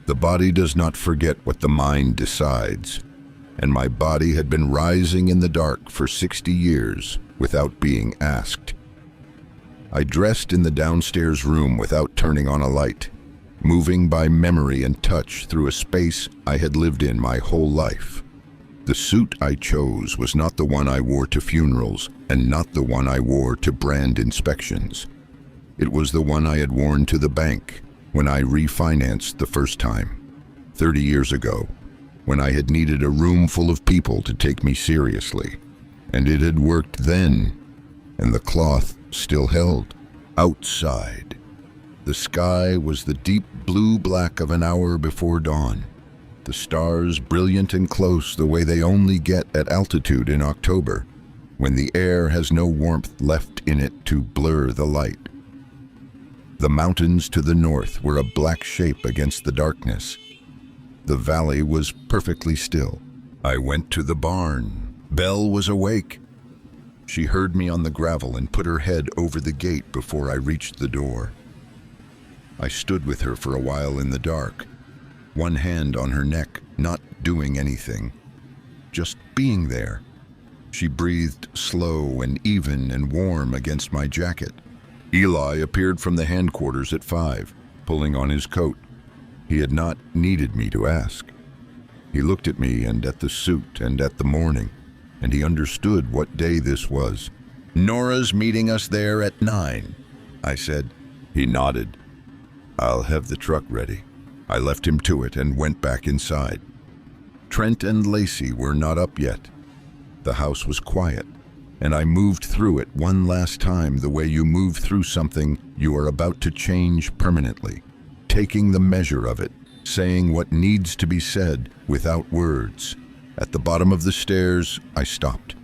The body does not forget what the mind decides, and my body had been rising in the dark for 60 years without being asked. I dressed in the downstairs room without turning on a light, moving by memory and touch through a space I had lived in my whole life. The suit I chose was not the one I wore to funerals and not the one I wore to brand inspections. It was the one I had worn to the bank when I refinanced the first time, 30 years ago, when I had needed a room full of people to take me seriously. And it had worked then, and the cloth still held. Outside, the sky was the deep blue-black of an hour before dawn. The stars brilliant and close the way they only get at altitude in October, when the air has no warmth left in it to blur the light. The mountains to the north were a black shape against the darkness. The valley was perfectly still. I went to the barn. Belle was awake. She heard me on the gravel and put her head over the gate before I reached the door. I stood with her for a while in the dark, one hand on her neck, not doing anything, just being there. She breathed slow and even and warm against my jacket. Eli appeared from the headquarters at 5, pulling on his coat. He had not needed me to ask. He looked at me and at the suit and at the morning, and he understood what day this was. "Nora's meeting us there at 9, I said. He nodded. "I'll have the truck ready." I left him to it and went back inside. Trent and Lacey were not up yet. The house was quiet, and I moved through it one last time the way you move through something you are about to change permanently, taking the measure of it, saying what needs to be said without words. At the bottom of the stairs, I stopped.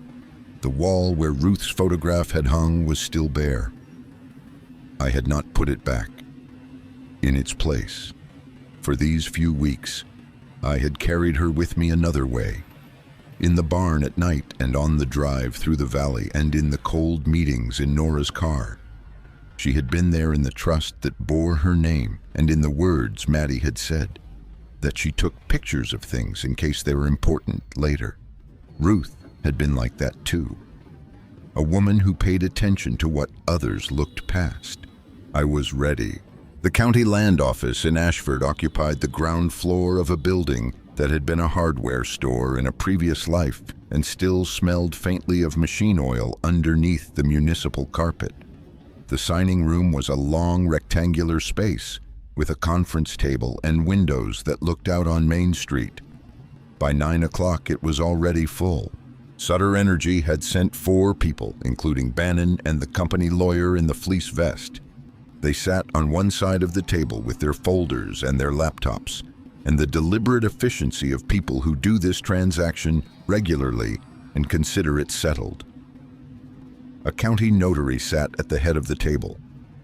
The wall where Ruth's photograph had hung was still bare. I had not put it back in its place. For these few weeks, I had carried her with me another way. In the barn at night and on the drive through the valley and in the cold meetings in Nora's car. She had been there in the trust that bore her name and in the words Maddie had said, that she took pictures of things in case they were important later. Ruth had been like that too. A woman who paid attention to what others looked past. I was ready. The county land office in Ashford occupied the ground floor of a building that had been a hardware store in a previous life and still smelled faintly of machine oil underneath the municipal carpet. The signing room was a long rectangular space with a conference table and windows that looked out on Main Street. By 9 o'clock, it was already full. Sutter Energy had sent 4 people, including Bannon and the company lawyer in the fleece vest. They sat on one side of the table with their folders and their laptops, and the deliberate efficiency of people who do this transaction regularly and consider it settled. A county notary sat at the head of the table,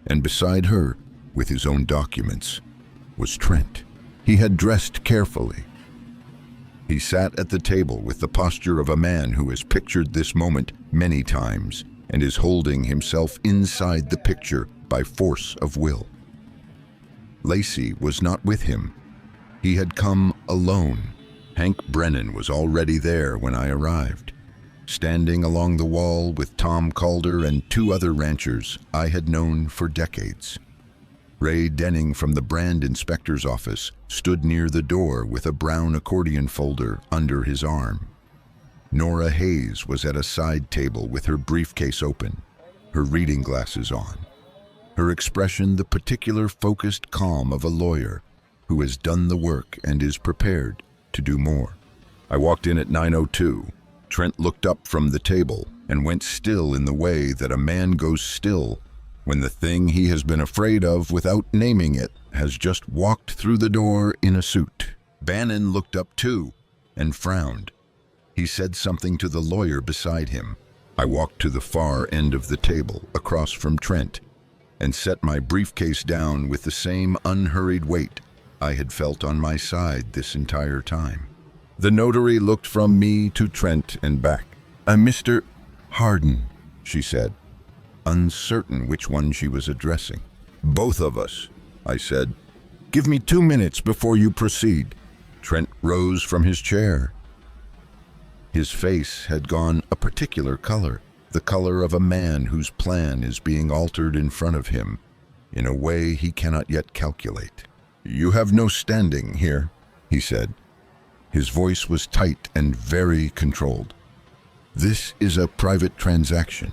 and beside her, with his own documents, was Trent. He had dressed carefully. He sat at the table with the posture of a man who has pictured this moment many times and is holding himself inside the picture by force of will. Lacey was not with him. He had come alone. Hank Brennan was already there when I arrived. standing along the wall with Tom Calder and two other ranchers I had known for decades. Ray Denning from the brand inspector's office stood near the door with a brown accordion folder under his arm. Nora Hayes was at a side table with her briefcase open, her reading glasses on, her expression the particular focused calm of a lawyer who has done the work and is prepared to do more. I walked in at 9:02. Trent looked up from the table and went still in the way that a man goes still when the thing he has been afraid of without naming it has just walked through the door in a suit. Bannon looked up too and frowned. He said something to the lawyer beside him. I walked to the far end of the table across from Trent and set my briefcase down with the same unhurried weight I had felt on my side this entire time. The notary looked from me to Trent and back. Mr. Hardin, she said, uncertain which one she was addressing. Both of us, I said. Give me 2 minutes before you proceed. Trent rose from his chair. His face had gone a particular color, the color of a man whose plan is being altered in front of him in a way he cannot yet calculate. You have no standing here, he said. His voice was tight and very controlled. This is a private transaction.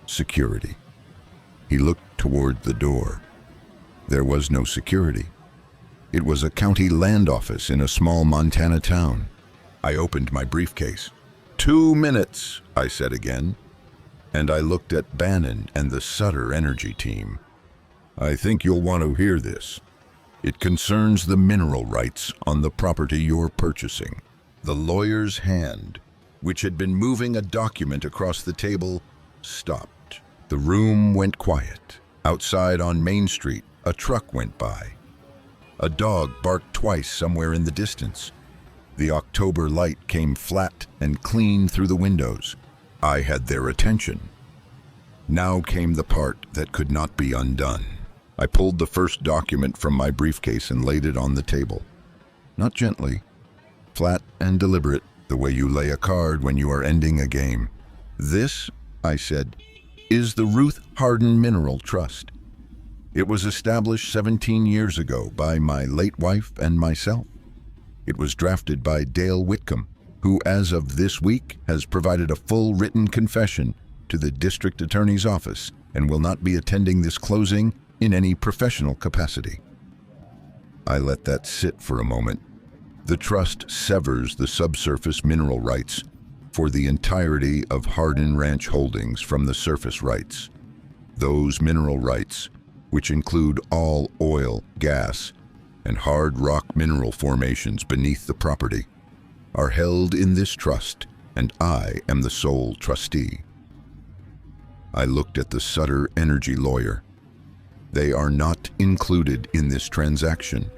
Security. He looked toward the door. There was no security. It was a county land office in a small Montana town. I opened my briefcase. 2 minutes, I said again, and I looked at Bannon and the Sutter Energy team. I think you'll want to hear this. It concerns the mineral rights on the property you're purchasing. The lawyer's hand, which had been moving a document across the table, stopped. The room went quiet. Outside on Main Street, a truck went by. A dog barked twice somewhere in the distance. The October light came flat and clean through the windows. I had their attention. Now came the part that could not be undone. I pulled the first document from my briefcase and laid it on the table. Not gently, flat and deliberate, the way you lay a card when you are ending a game. This, I said, is the Ruth Hardin Mineral Trust. It was established 17 years ago by my late wife and myself. It was drafted by Dale Whitcomb, who as of this week has provided a full written confession to the district attorney's office and will not be attending this closing in any professional capacity. I let that sit for a moment. The trust severs the subsurface mineral rights for the entirety of Hardin Ranch Holdings from the surface rights. Those mineral rights, which include all oil, gas, and hard rock mineral formations beneath the property, are held in this trust, and I am the sole trustee. I looked at the Sutter Energy lawyer. They are not included in this transaction.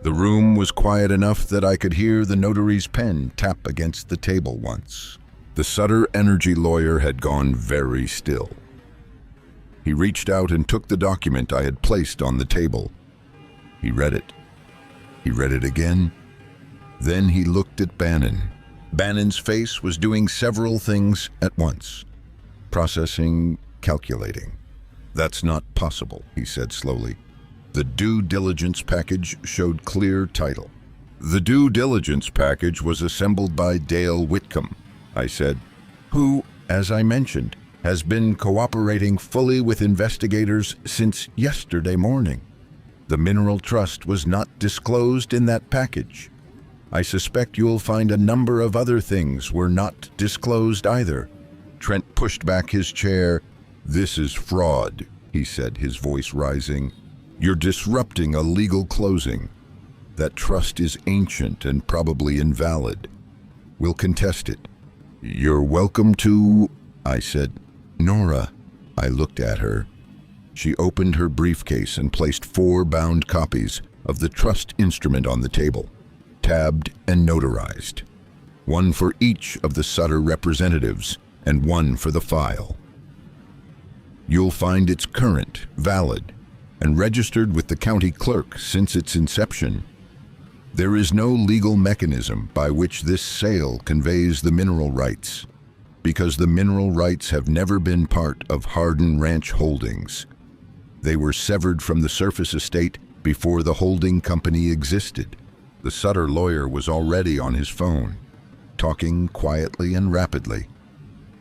The room was quiet enough that I could hear the notary's pen tap against the table once. The Sutter Energy lawyer had gone very still. He reached out and took the document I had placed on the table. He read it. He read it again. Then he looked at Bannon. Bannon's face was doing several things at once. Processing, calculating. That's not possible, he said slowly. The due diligence package showed clear title. The due diligence package was assembled by Dale Whitcomb, I said, who, as I mentioned, has been cooperating fully with investigators since yesterday morning. The mineral trust was not disclosed in that package. I suspect you'll find a number of other things were not disclosed either. Trent pushed back his chair. This is fraud, he said, his voice rising. You're disrupting a legal closing. That trust is ancient and probably invalid. We'll contest it. You're welcome to, I said. Nora. I looked at her. She opened her briefcase and placed 4 bound copies of the trust instrument on the table, tabbed and notarized. One for each of the Sutter representatives and one for the file. You'll find it's current, valid, and registered with the county clerk since its inception. There is no legal mechanism by which this sale conveys the mineral rights. because the mineral rights have never been part of Hardin Ranch Holdings. They were severed from the surface estate before the holding company existed. The Sutter lawyer was already on his phone, talking quietly and rapidly.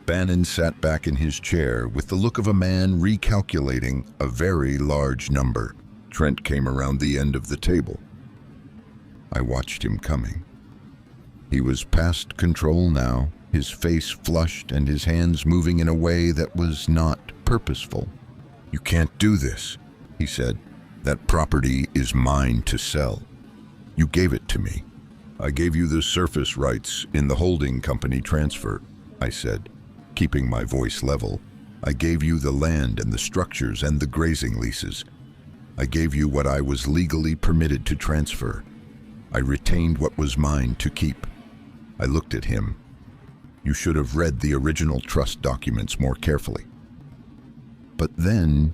Bannon sat back in his chair with the look of a man recalculating a very large number. Trent came around the end of the table. I watched him coming. He was past control now, his face flushed and his hands moving in a way that was not purposeful. "You can't do this," he said. "That property is mine to sell. You gave it to me." "I gave you the surface rights in the holding company transfer," I said, keeping my voice level. "I gave you the land and the structures and the grazing leases. I gave you what I was legally permitted to transfer. I retained what was mine to keep." I looked at him. "You should have read the original trust documents more carefully." "But then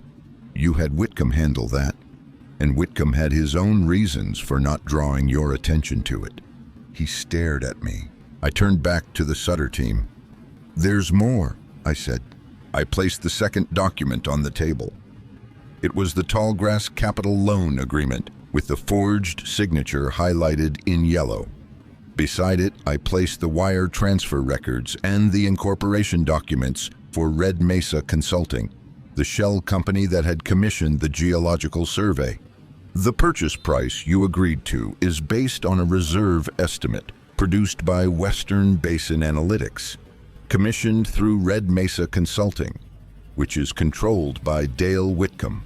you had Whitcomb handle that, and Whitcomb had his own reasons for not drawing your attention to it." He stared at me. I turned back to the Sutter team. "There's more," I said. I placed the second document on the table. It was the Tallgrass Capital Loan Agreement, with the forged signature highlighted in yellow. Beside it, I placed the wire transfer records and the incorporation documents for Red Mesa Consulting, the shell company that had commissioned the geological survey. "The purchase price you agreed to is based on a reserve estimate produced by Western Basin Analytics, commissioned through Red Mesa Consulting, which is controlled by Dale Whitcomb.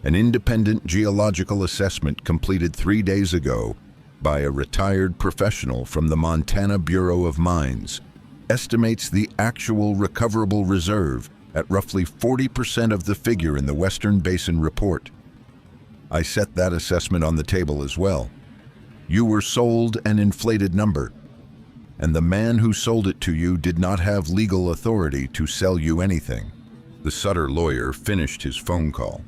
An independent geological assessment completed 3 days ago by a retired professional from the Montana Bureau of Mines estimates the actual recoverable reserve at roughly 40% of the figure in the Western Basin report. I set that assessment on the table as well. You were sold an inflated number, and the man who sold it to you did not have legal authority to sell you anything." The Sutter lawyer finished his phone call.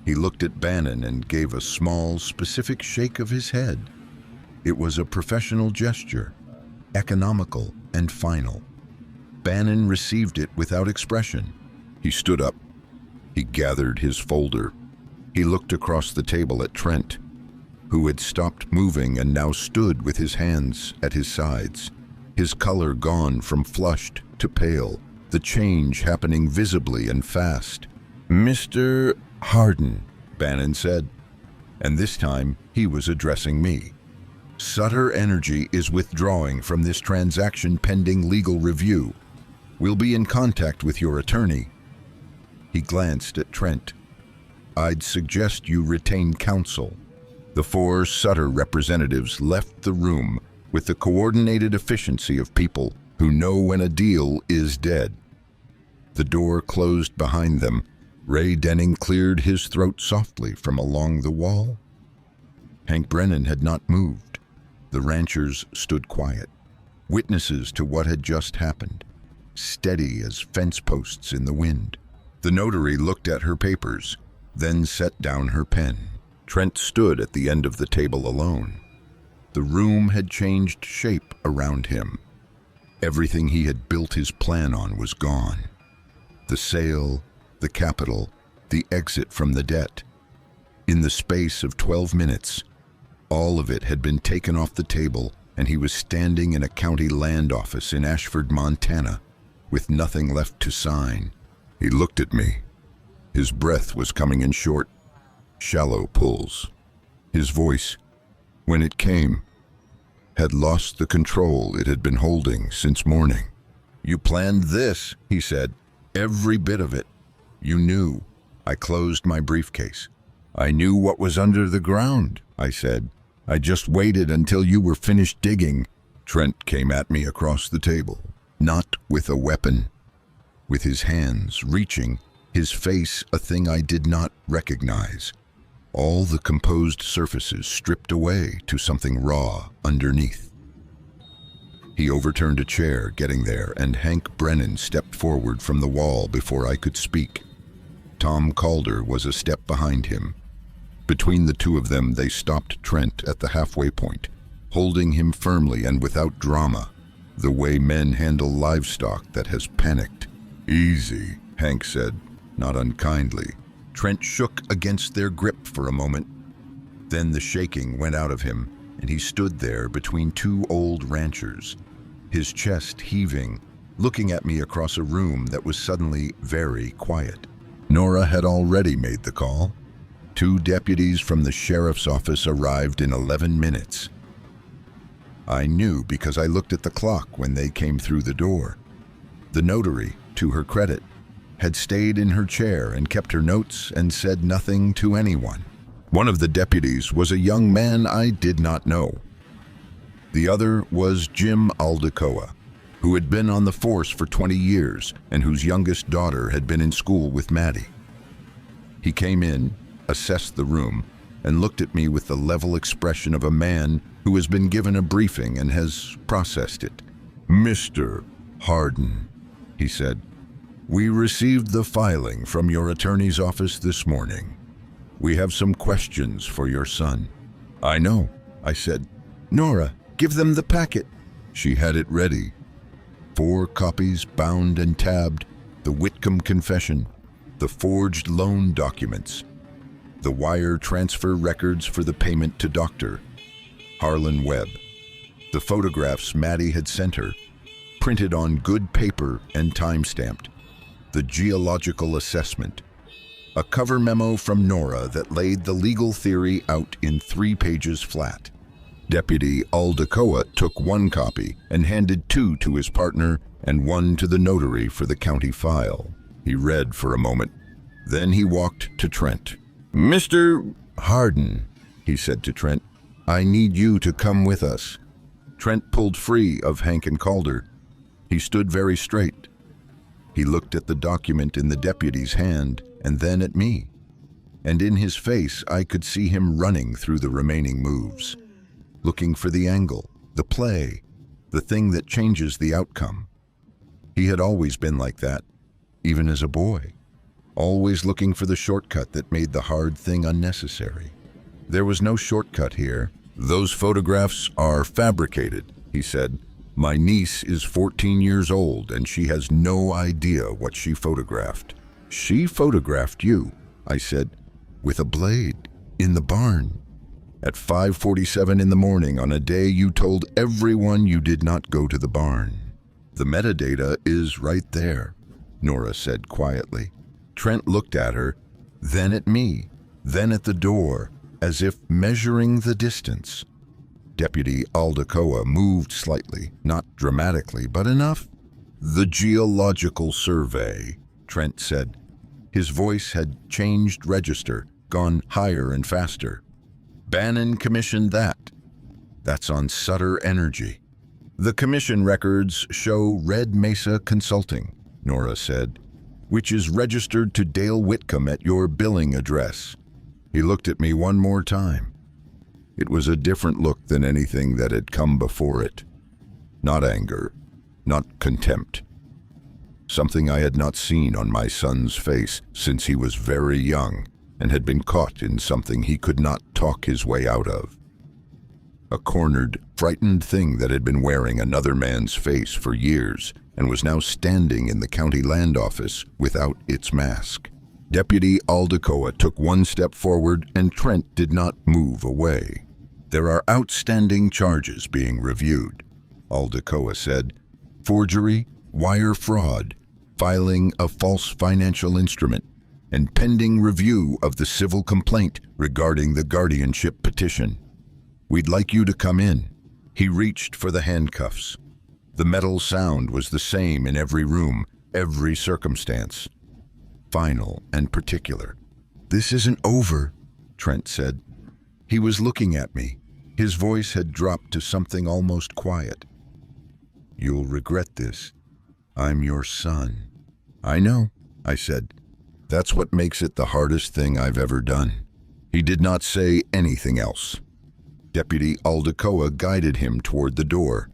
He looked at Bannon and gave a small, specific shake of his head. It was a professional gesture, economical and final. Bannon received it without expression. He stood up. He gathered his folder. He looked across the table at Trent, who had stopped moving and now stood with his hands at his sides, his color gone from flushed to pale, the change happening visibly and fast. "Mr. Hardin," Bannon said, and this time he was addressing me. "Sutter Energy is withdrawing from this transaction pending legal review. We'll be in contact with your attorney." He glanced at Trent. "I'd suggest you retain counsel." The 4 Sutter representatives left the room with the coordinated efficiency of people who know when a deal is dead. The door closed behind them. Ray Denning cleared his throat softly from along the wall. Hank Brennan had not moved. The ranchers stood quiet, witnesses to what had just happened, steady as fence posts in the wind. The notary looked at her papers, then set down her pen. Trent stood at the end of the table alone. The room had changed shape around him. Everything he had built his plan on was gone. The sale, the capital, the exit from the debt. In the space of 12 minutes, all of it had been taken off the table, and he was standing in a county land office in Ashford, Montana, with nothing left to sign. He looked at me. His breath was coming in short, shallow pulls. His voice, when it came, had lost the control it had been holding since morning. "You planned this," he said. "Every bit of it. You knew." I closed my briefcase. "I knew what was under the ground," I said. "I just waited until you were finished digging." Trent came at me across the table, not with a weapon, with his hands reaching, his face a thing I did not recognize. All the composed surfaces stripped away to something raw underneath. He overturned a chair getting there, and Hank Brennan stepped forward from the wall before I could speak. Tom Calder was a step behind him. Between the two of them, they stopped Trent at the halfway point, holding him firmly and without drama. the way men handle livestock that has panicked. "Easy," Hank said, not unkindly. Trent shook against their grip for a moment. Then the shaking went out of him, and he stood there between two old ranchers, his chest heaving, looking at me across a room that was suddenly very quiet. Nora had already made the call. 2 deputies from the sheriff's office arrived in 11 minutes. I knew because I looked at the clock when they came through the door. The notary, to her credit, had stayed in her chair and kept her notes and said nothing to anyone. One of the deputies was a young man I did not know. The other was Jim Aldecoa, who had been on the force for 20 years and whose youngest daughter had been in school with Maddie. He came in, assessed the room, and looked at me with the level expression of a man who has been given a briefing and has processed it. "Mr. Hardin," he said, "we received the filing from your attorney's office this morning. We have some questions for your son." "I know," I said. "Nora, give them the packet." She had it ready. 4 copies bound and tabbed, the Whitcomb confession, the forged loan documents, the wire transfer records for the payment to Dr. Harlan Webb, the photographs Maddie had sent her, printed on good paper and time-stamped, the geological assessment, a cover memo from Nora that laid the legal theory out in 3 pages flat. Deputy Aldecoa took 1 copy and handed 2 to his partner and 1 to the notary for the county file. He read for a moment. Then he walked to Trent. "Mr. Hardin," he said to Trent, "I need you to come with us." Trent pulled free of Hank and Calder. He stood very straight. He looked at the document in the deputy's hand and then at me. And in his face, I could see him running through the remaining moves, looking for the angle, the play, the thing that changes the outcome. He had always been like that, even as a boy, always looking for the shortcut that made the hard thing unnecessary. There was no shortcut here. "Those photographs are fabricated," he said. "My niece is 14 years old and she has no idea what she photographed." "She photographed you," I said, "with a blade, in the barn, at 5:47 in the morning on a day you told everyone you did not go to the barn." "The metadata is right there," Nora said quietly. Trent looked at her, then at me, then at the door, as if measuring the distance. Deputy Aldecoa moved slightly, not dramatically, but enough. "The geological survey," Trent said. His voice had changed register, gone higher and faster. "Bannon commissioned that. That's on Sutter Energy." "The commission records show Red Mesa Consulting," Nora said, "which is registered to Dale Whitcomb at your billing address." He looked at me one more time. It was a different look than anything that had come before it. Not anger, not contempt. Something I had not seen on my son's face since he was very young and had been caught in something he could not talk his way out of. A cornered, frightened thing that had been wearing another man's face for years and was now standing in the county land office without its mask. Deputy Aldecoa took 1 step forward and Trent did not move away. "There are outstanding charges being reviewed," Aldecoa said. "Forgery, wire fraud, filing a false financial instrument, and pending review of the civil complaint regarding the guardianship petition. We'd like you to come in." He reached for the handcuffs. The metal sound was the same in every room, every circumstance. Final and particular. "This isn't over," Trent said. He was looking at me. His voice had dropped to something almost quiet. "You'll regret this. I'm your son." "I know," I said. "That's what makes it the hardest thing I've ever done." He did not say anything else. Deputy Aldecoa guided him toward the door.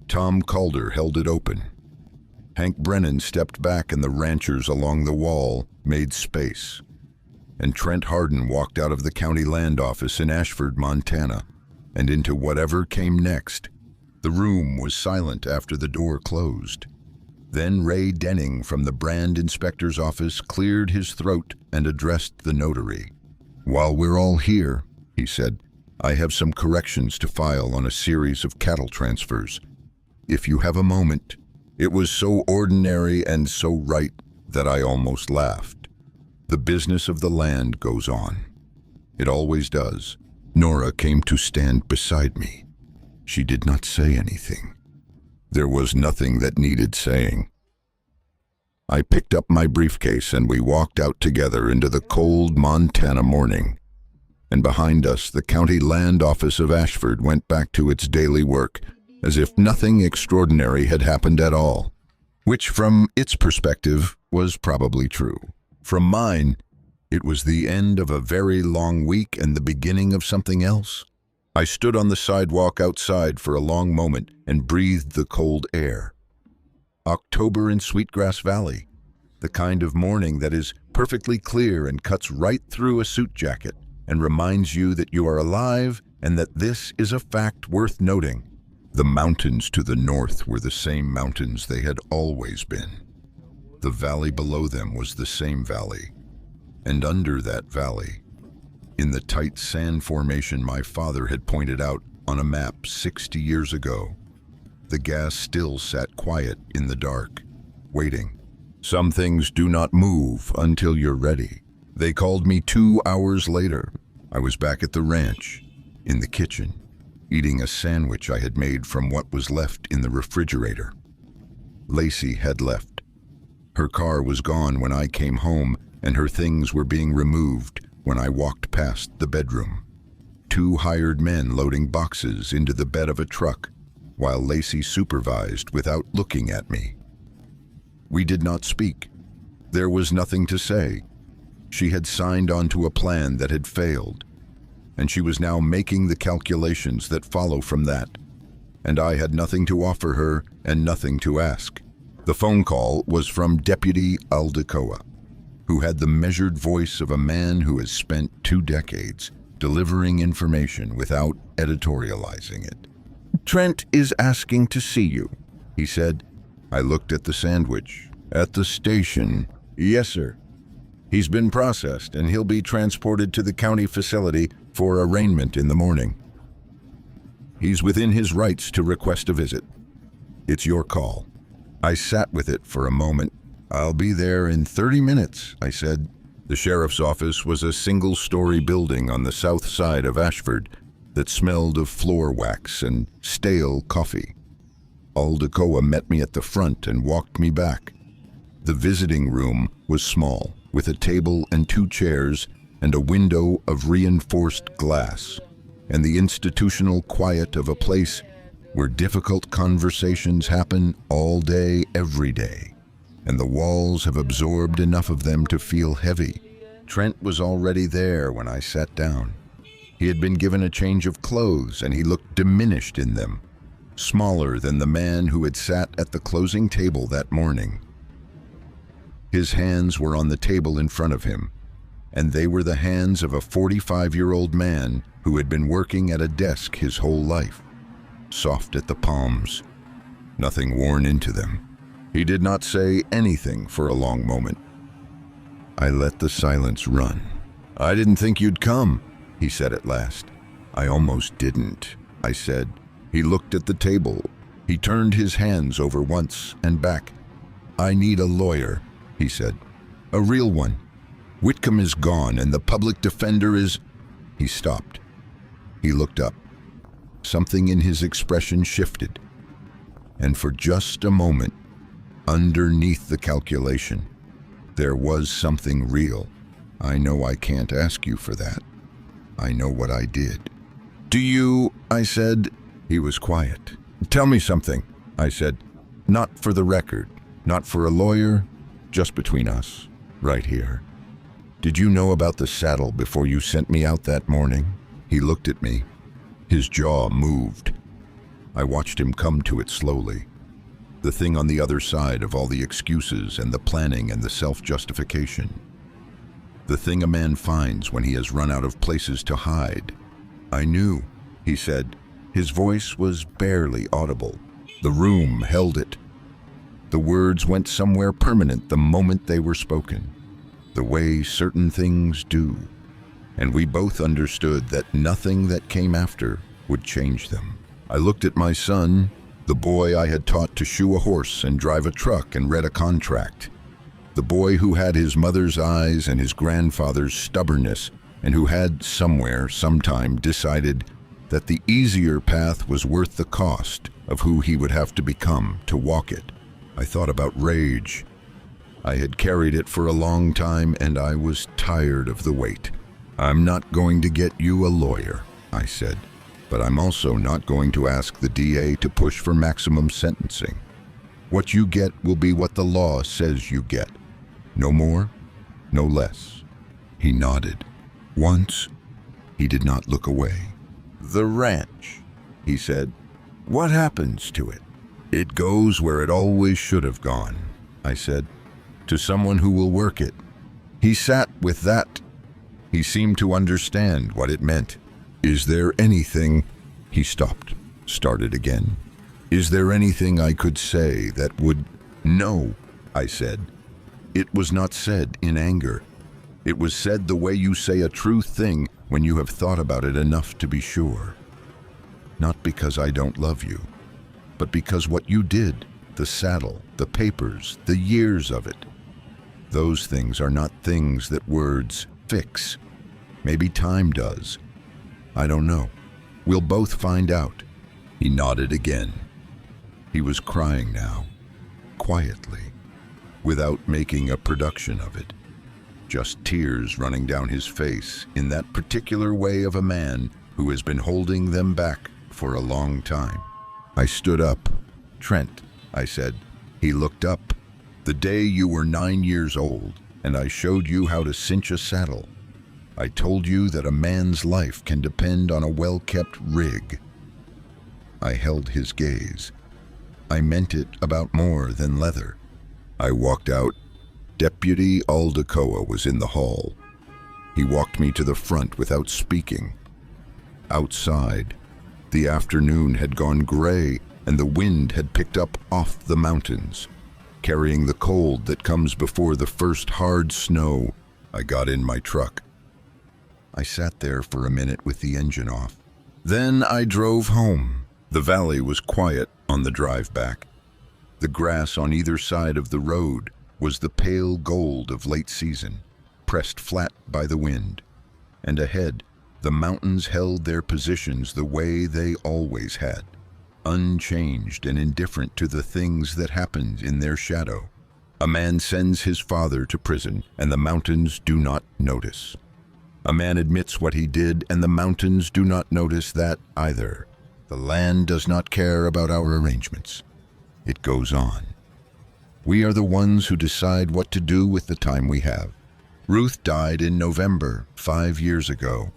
Tom Calder held it open. Hank Brennan stepped back and the ranchers along the wall made space. And Trent Hardin walked out of the county land office in Ashford, Montana, and into whatever came next. The room was silent after the door closed. Then Ray Denning from the brand inspector's office cleared his throat and addressed the notary. "While we're all here," he said, "I have some corrections to file on a series of cattle transfers. If you have a moment." It was so ordinary and so right that I almost laughed. The business of the land goes on. It always does. Nora came to stand beside me. She did not say anything. There was nothing that needed saying. I picked up my briefcase and we walked out together into the cold Montana morning. And behind us, the county land office of Ashford went back to its daily work, as if nothing extraordinary had happened at all, which from its perspective was probably true. From mine, it was the end of a very long week and the beginning of something else. I stood on the sidewalk outside for a long moment and breathed the cold air. October in Sweetgrass Valley, the kind of morning that is perfectly clear and cuts right through a suit jacket and reminds you that you are alive and that this is a fact worth noting. The mountains to the north were the same mountains they had always been. The valley below them was the same valley, and under that valley, in the tight sand formation my father had pointed out on a map 60 years ago, the gas still sat quiet in the dark, waiting. Some things do not move until you're ready. They called me 2 hours later. I was back at the ranch, in the kitchen, eating a sandwich I had made from what was left in the refrigerator. Lacey had left. Her car was gone when I came home, and her things were being removed when I walked past the bedroom. 2 hired men loading boxes into the bed of a truck, while Lacey supervised without looking at me. We did not speak. There was nothing to say. She had signed onto a plan that had failed, and she was now making the calculations that follow from that, and I had nothing to offer her and nothing to ask. The phone call was from Deputy Aldecoa, who had the measured voice of a man who has spent 2 decades delivering information without editorializing it. "Trent is asking to see you," he said. I looked at the sandwich. "At the station?" "Yes, sir. He's been processed and he'll be transported to the county facility for arraignment in the morning. He's within his rights to request a visit. It's your call." I sat with it for a moment. "I'll be there in 30 minutes, I said. The sheriff's office was a single-story building on the south side of Ashford that smelled of floor wax and stale coffee. Aldecoa met me at the front and walked me back. The visiting room was small, with a table and 2 chairs and a window of reinforced glass, and the institutional quiet of a place where difficult conversations happen all day, every day, and the walls have absorbed enough of them to feel heavy. Trent was already there when I sat down. He had been given a change of clothes, and he looked diminished in them, smaller than the man who had sat at the closing table that morning. His hands were on the table in front of him, and they were the hands of a 45-year-old man who had been working at a desk his whole life. Soft at the palms, nothing worn into them. He did not say anything for a long moment. I let the silence run. "I didn't think you'd come," he said at last. "I almost didn't," I said. He looked at the table. He turned his hands over once and back. "I need a lawyer," he said. "A real one. Whitcomb is gone and the public defender is—" He stopped. He looked up. Something in his expression shifted. And for just a moment, underneath the calculation, there was something real. "I know I can't ask you for that. I know what I did." "Do you?" I said. He was quiet. "Tell me something," I said. "Not for the record, not for a lawyer, just between us, right here. Did you know about the saddle before you sent me out that morning?" He looked at me. His jaw moved. I watched him come to it slowly. The thing on the other side of all the excuses and the planning and the self-justification. The thing a man finds when he has run out of places to hide. "I knew," he said, His voice was barely audible. The room held it. The words went somewhere permanent the moment they were spoken, the way certain things do, and we both understood that nothing that came after would change them. I looked at my son, the boy I had taught to shoe a horse and drive a truck and read a contract, the boy who had his mother's eyes and his grandfather's stubbornness, and who had somewhere, sometime decided that the easier path was worth the cost of who he would have to become to walk it. I thought about rage. I had carried it for a long time, and I was tired of the weight. "I'm not going to get you a lawyer," I said, "but I'm also not going to ask the DA to push for maximum sentencing. What you get will be what the law says you get. No more, no less." He nodded. Once, he did not look away. "The ranch," he said. "What happens to it?" "It goes where it always should have gone," I said, "to someone who will work it." He sat with that. He seemed to understand what it meant. "Is there anything—" He stopped, started again. "Is there anything I could say that would—" "No," I said. It was not said in anger. It was said the way you say a true thing when you have thought about it enough to be sure. Not because I don't love you, but because what you did, the saddle, the papers, the years of it, those things are not things that words fix. Maybe time does. I don't know. We'll both find out." He nodded again. He was crying now, quietly, without making a production of it. Just tears running down his face in that particular way of a man who has been holding them back for a long time. I stood up. "Trent," I said. He looked up. "The day you were 9 years old, and I showed you how to cinch a saddle. I told you that a man's life can depend on a well-kept rig." I held his gaze. I meant it about more than leather. I walked out. Deputy Aldecoa was in the hall. He walked me to the front without speaking. Outside, the afternoon had gone gray, and the wind had picked up off the mountains, carrying the cold that comes before the first hard snow. I got in my truck. I sat there for a minute with the engine off. Then I drove home. The valley was quiet on the drive back. The grass on either side of the road was the pale gold of late season, pressed flat by the wind. And ahead, the mountains held their positions the way they always had, unchanged and indifferent to the things that happened in their shadow. A man sends his father to prison, and the mountains do not notice. A man admits what he did, and the mountains do not notice that either. The land does not care about our arrangements. It goes on. We are the ones who decide what to do with the time we have. Ruth died in November, 5 years ago,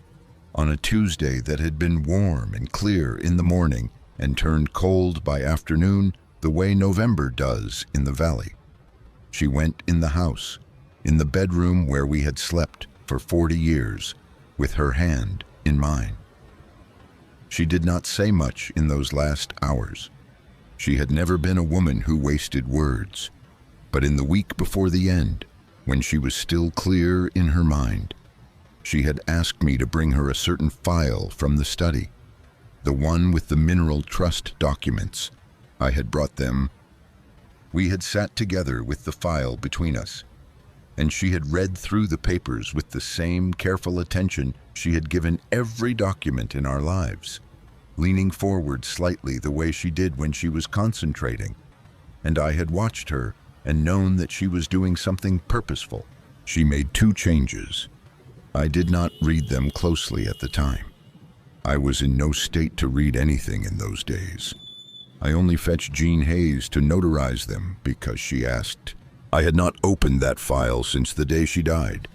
on a Tuesday that had been warm and clear in the morning and turned cold by afternoon the way November does in the valley. She went in the house, in the bedroom where we had slept for 40 years, with her hand in mine. She did not say much in those last hours. She had never been a woman who wasted words. But in the week before the end, when she was still clear in her mind, she had asked me to bring her a certain file from the study, the one with the mineral trust documents. I had brought them. We had sat together with the file between us, and she had read through the papers with the same careful attention she had given every document in our lives, leaning forward slightly the way she did when she was concentrating. And I had watched her and known that she was doing something purposeful. She made 2 changes. I did not read them closely at the time. I was in no state to read anything in those days. I only fetched Jean Hayes to notarize them because she asked. I had not opened that file since the day she died.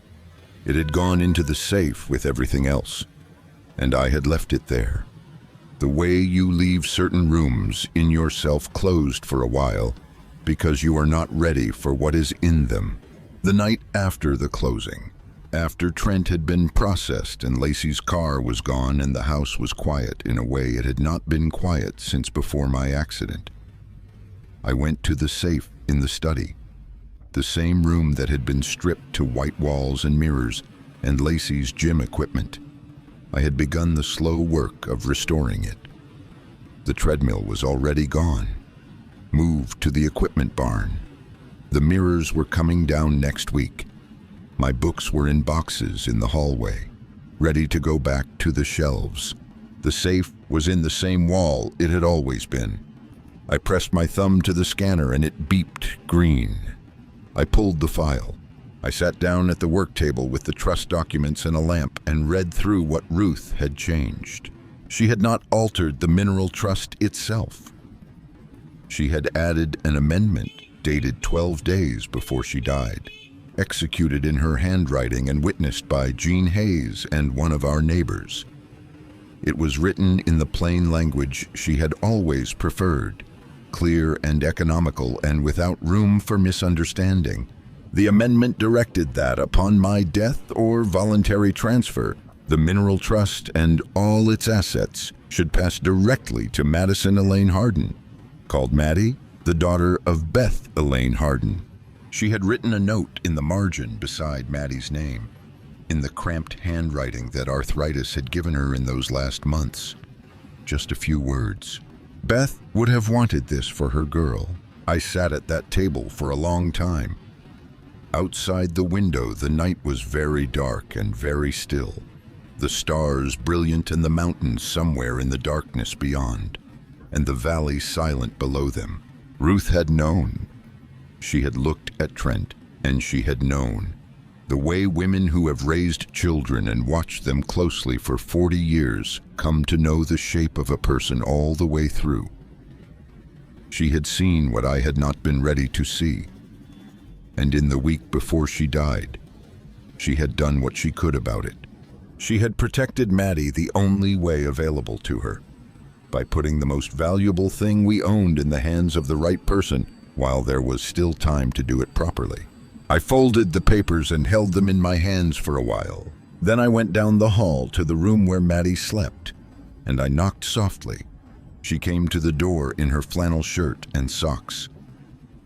It had gone into the safe with everything else, and I had left it there. The way you leave certain rooms in yourself closed for a while because you are not ready for what is in them. The night after the closing, After Trent had been processed and Lacey's car was gone and the house was quiet in a way it had not been quiet since before my accident, I went to the safe in the study, the same room that had been stripped to white walls and mirrors and Lacey's gym equipment. I had begun the slow work of restoring it. The treadmill was already gone, moved to the equipment barn. The mirrors were coming down next week. My books were in boxes in the hallway, ready to go back to the shelves. The safe was in the same wall it had always been. I pressed my thumb to the scanner and it beeped green. I pulled the file. I sat down at the work table with the trust documents and a lamp and read through what Ruth had changed. She had not altered the mineral trust itself. She had added an amendment dated 12 days before she died, executed in her handwriting and witnessed by Jean Hayes and one of our neighbors. It was written in the plain language she had always preferred, clear and economical and without room for misunderstanding. The amendment directed that upon my death or voluntary transfer, the mineral trust and all its assets should pass directly to Madison Elaine Harden, called Maddie, the daughter of Beth Elaine Harden. She had written a note in the margin beside Maddie's name, in the cramped handwriting that arthritis had given her in those last months. Just a few words. Beth would have wanted this for her girl. I sat at that table for a long time. Outside the window, the night was very dark and very still, the stars brilliant and the mountains somewhere in the darkness beyond, and the valley silent below them. Ruth had known. She had looked at Trent, and she had known. The way women who have raised children and watched them closely for 40 years come to know the shape of a person all the way through. She had seen what I had not been ready to see. And in the week before she died, she had done what she could about it. She had protected Maddie the only way available to her, by putting the most valuable thing we owned in the hands of the right person while there was still time to do it properly. I folded the papers and held them in my hands for a while. Then I went down the hall to the room where Maddie slept, and I knocked softly. She came to the door in her flannel shirt and socks,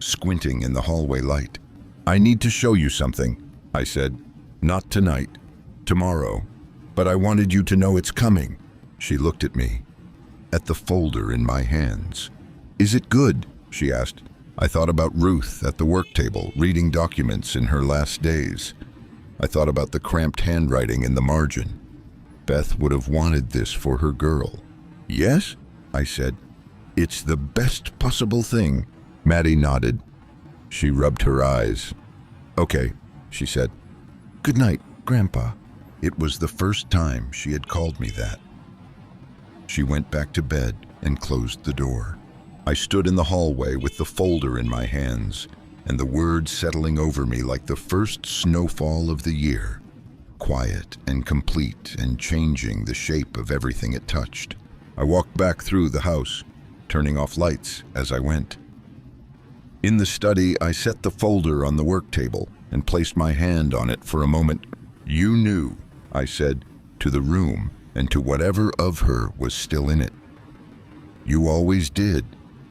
squinting in the hallway light. "I need to show you something," I said. "Not tonight, tomorrow, but I wanted you to know it's coming." She looked at me, at the folder in my hands. "Is it good?" she asked. I thought about Ruth at the work table, reading documents in her last days. I thought about the cramped handwriting in the margin. Beth would have wanted this for her girl. "Yes?" I said. "It's the best possible thing." Maddie nodded. She rubbed her eyes. "Okay," she said. "Good night, Grandpa." It was the first time she had called me that. She went back to bed and closed the door. I stood in the hallway with the folder in my hands and the words settling over me like the first snowfall of the year, quiet and complete and changing the shape of everything it touched. I walked back through the house, turning off lights as I went. In the study, I set the folder on the work table and placed my hand on it for a moment. "You knew," I said, to the room and to whatever of her was still in it. "You always did."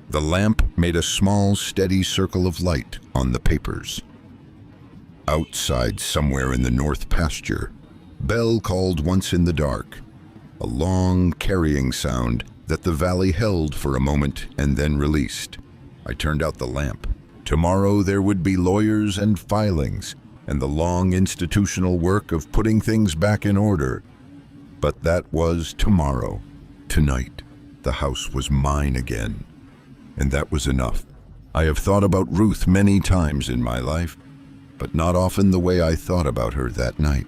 The lamp made a small, steady circle of light on the papers. Outside, somewhere in the north pasture, Belle called once in the dark, a long, carrying sound that the valley held for a moment and then released. I turned out the lamp. Tomorrow there would be lawyers and filings, and the long institutional work of putting things back in order. But that was tomorrow. Tonight, the house was mine again. And that was enough. I have thought about Ruth many times in my life, but not often the way I thought about her that night.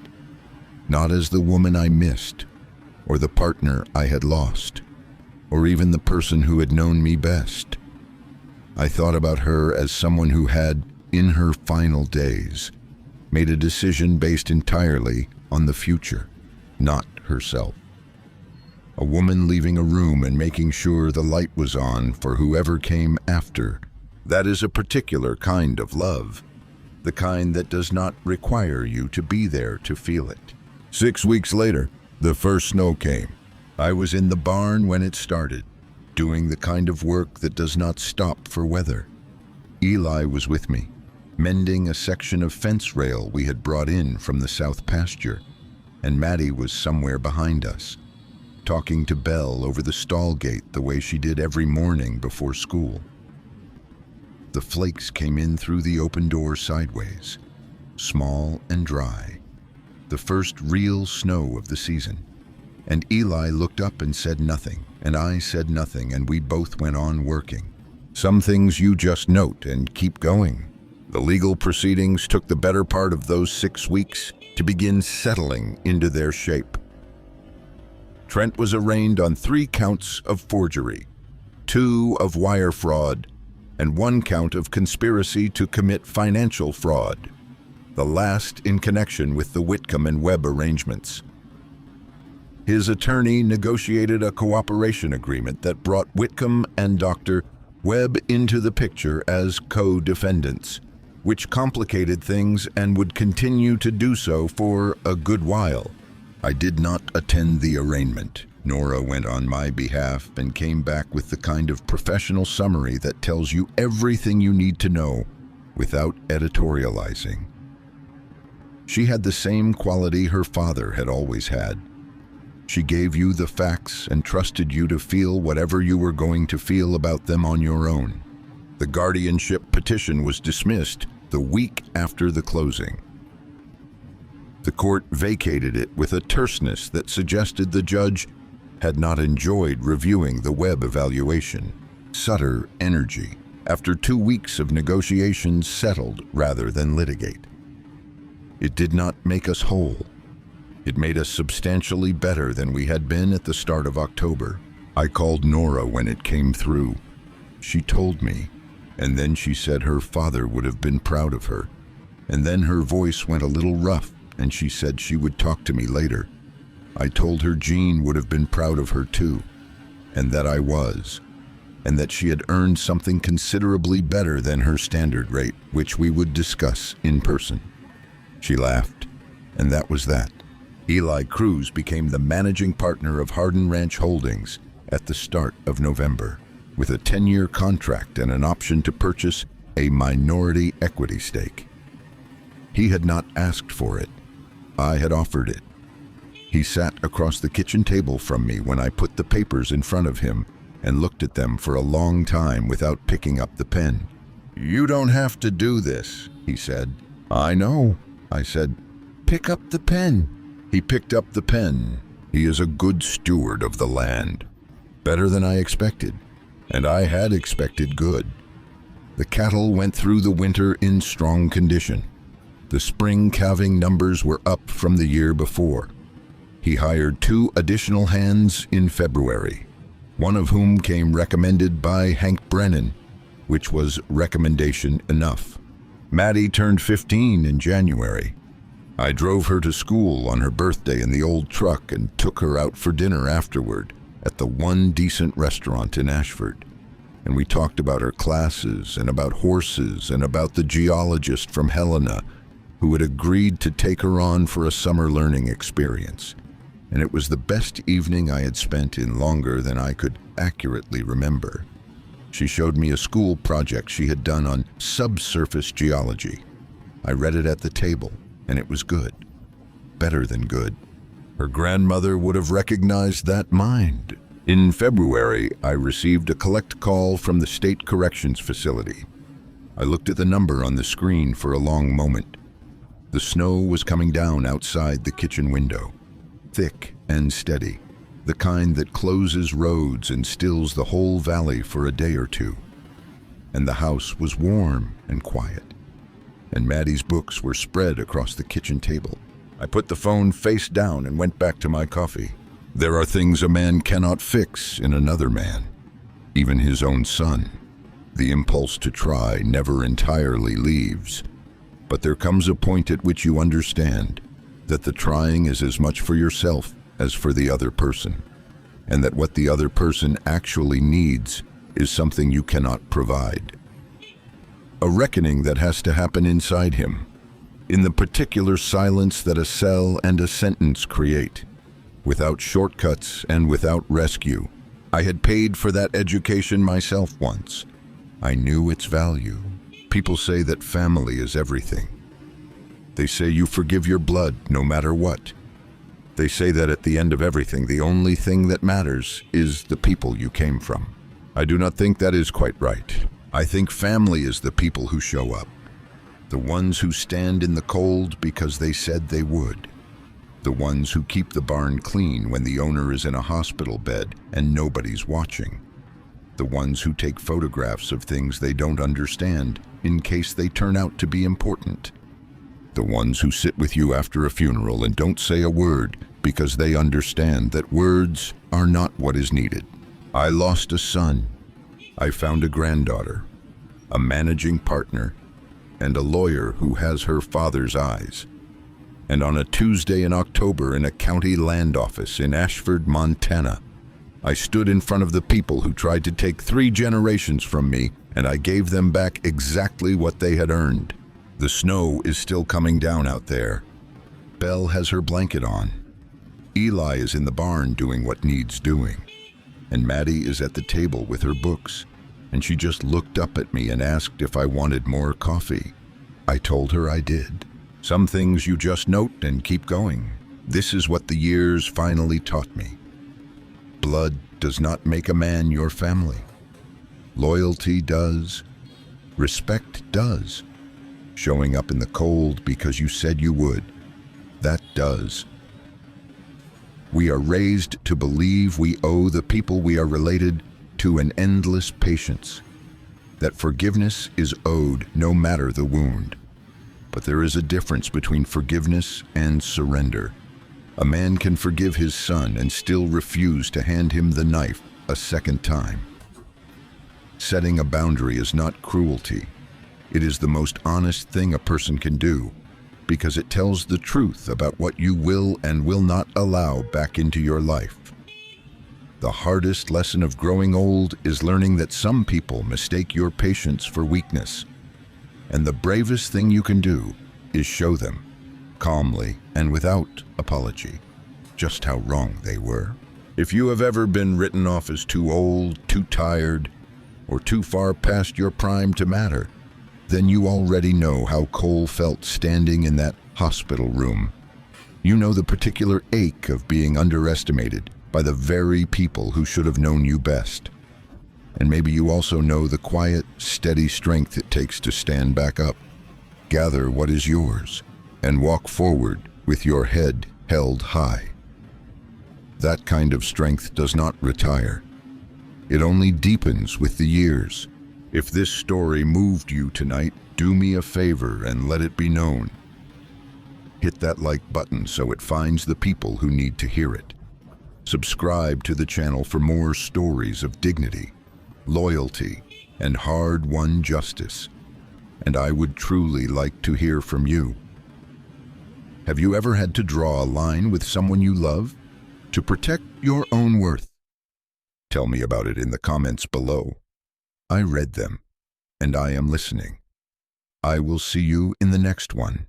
Not as the woman I missed, or the partner I had lost, or even the person who had known me best. I thought about her as someone who had, in her final days, made a decision based entirely on the future, not herself. A woman leaving a room and making sure the light was on for whoever came after. That is a particular kind of love. the kind that does not require you to be there to feel it. 6 weeks later, the first snow came. I was in the barn when it started, doing the kind of work that does not stop for weather. Eli was with me, mending a section of fence rail we had brought in from the south pasture, and Maddie was somewhere behind us, talking to Belle over the stall gate the way she did every morning before school. The flakes came in through the open door sideways, small and dry, the first real snow of the season. And Eli looked up and said nothing, and I said nothing, and we both went on working. Some things you just note and keep going. The legal proceedings took the better part of those 6 weeks to begin settling into their shape. Trent was arraigned on 3 counts of forgery, 2 of wire fraud, and 1 count of conspiracy to commit financial fraud, the last in connection with the Whitcomb and Webb arrangements. His attorney negotiated a cooperation agreement that brought Whitcomb and Dr. Webb into the picture as co-defendants, which complicated things and would continue to do so for a good while. I did not attend the arraignment. Nora went on my behalf and came back with the kind of professional summary that tells you everything you need to know without editorializing. She had the same quality her father had always had. She gave you the facts and trusted you to feel whatever you were going to feel about them on your own. The guardianship petition was dismissed the week after the closing. The court vacated it with a terseness that suggested the judge had not enjoyed reviewing the Webb evaluation. Sutter energy, after 2 weeks of negotiations, settled rather than litigate. It did not make us whole. It made us substantially better than we had been at the start of October. I called Nora when it came through. She told me, and then she said her father would have been proud of her. And then her voice went a little rough, and she said she would talk to me later. I told her Jean would have been proud of her too, and that I was, and that she had earned something considerably better than her standard rate, which we would discuss in person. She laughed, and that was that. Eli Cruz became the managing partner of Hardin Ranch Holdings at the start of November, with a 10-year contract and an option to purchase a minority equity stake. He had not asked for it. I had offered it. He sat across the kitchen table from me when I put the papers in front of him and looked at them for a long time without picking up the pen. "You don't have to do this," he said. "I know," I said. "Pick up the pen." He picked up the pen. He is a good steward of the land. Better than I expected, and I had expected good. The cattle went through the winter in strong condition. The spring calving numbers were up from the year before. He hired 2 additional hands in February, one of whom came recommended by Hank Brennan, which was recommendation enough. Maddie turned 15 in January. I drove her to school on her birthday in the old truck and took her out for dinner afterward at the one decent restaurant in Ashford. And we talked about her classes and about horses and about the geologist from Helena who had agreed to take her on for a summer learning experience. And it was the best evening I had spent in longer than I could accurately remember. She showed me a school project she had done on subsurface geology. I read it at the table, and it was good. Better than good. Her grandmother would have recognized that mind. In February, I received a collect call from the State Corrections Facility. I looked at the number on the screen for a long moment. The snow was coming down outside the kitchen window, thick and steady, the kind that closes roads and stills the whole valley for a day or two. And the house was warm and quiet, and Maddie's books were spread across the kitchen table. I put the phone face down and went back to my coffee. There are things a man cannot fix in another man, even his own son. The impulse to try never entirely leaves, but there comes a point at which you understand that the trying is as much for yourself as for the other person, and that what the other person actually needs is something you cannot provide. a reckoning that has to happen inside him, in the particular silence that a cell and a sentence create, without shortcuts and without rescue. I had paid for that education myself once. I knew its value. People say that family is everything. They say you forgive your blood no matter what. They say that at the end of everything, the only thing that matters is the people you came from. I do not think that is quite right. I think family is the people who show up. The ones who stand in the cold because they said they would. The ones who keep the barn clean when the owner is in a hospital bed and nobody's watching. The ones who take photographs of things they don't understand in case they turn out to be important. The ones who sit with you after a funeral and don't say a word because they understand that words are not what is needed. I lost a son. I found a granddaughter, a managing partner, and a lawyer who has her father's eyes. And on a Tuesday in October in a county land office in Ashford, Montana, I stood in front of the people who tried to take 3 generations from me, and I gave them back exactly what they had earned. The snow is still coming down out there. Belle has her blanket on. Eli is in the barn doing what needs doing. And Maddie is at the table with her books, and she just looked up at me and asked if I wanted more coffee. I told her I did. Some things you just note and keep going. This is what the years finally taught me. Blood does not make a man your family. Loyalty does. Respect does. Showing up in the cold because you said you would, that does. We are raised to believe we owe the people we are related to an endless patience, that forgiveness is owed no matter the wound. But there is a difference between forgiveness and surrender. A man can forgive his son and still refuse to hand him the knife a second time. Setting a boundary is not cruelty. It is the most honest thing a person can do, because it tells the truth about what you will and will not allow back into your life. The hardest lesson of growing old is learning that some people mistake your patience for weakness. And the bravest thing you can do is show them, calmly and without apology, just how wrong they were. If you have ever been written off as too old, too tired, or too far past your prime to matter, then you already know how Cole felt standing in that hospital room. You know the particular ache of being underestimated by the very people who should have known you best. And maybe you also know the quiet, steady strength it takes to stand back up, gather what is yours, and walk forward with your head held high. That kind of strength does not retire. It only deepens with the years. If this story moved you tonight, do me a favor and let it be known. Hit that like button so it finds the people who need to hear it. Subscribe to the channel for more stories of dignity, loyalty, and hard-won justice. And I would truly like to hear from you. Have you ever had to draw a line with someone you love to protect your own worth? Tell me about it in the comments below. I read them, and I am listening. I will see you in the next one.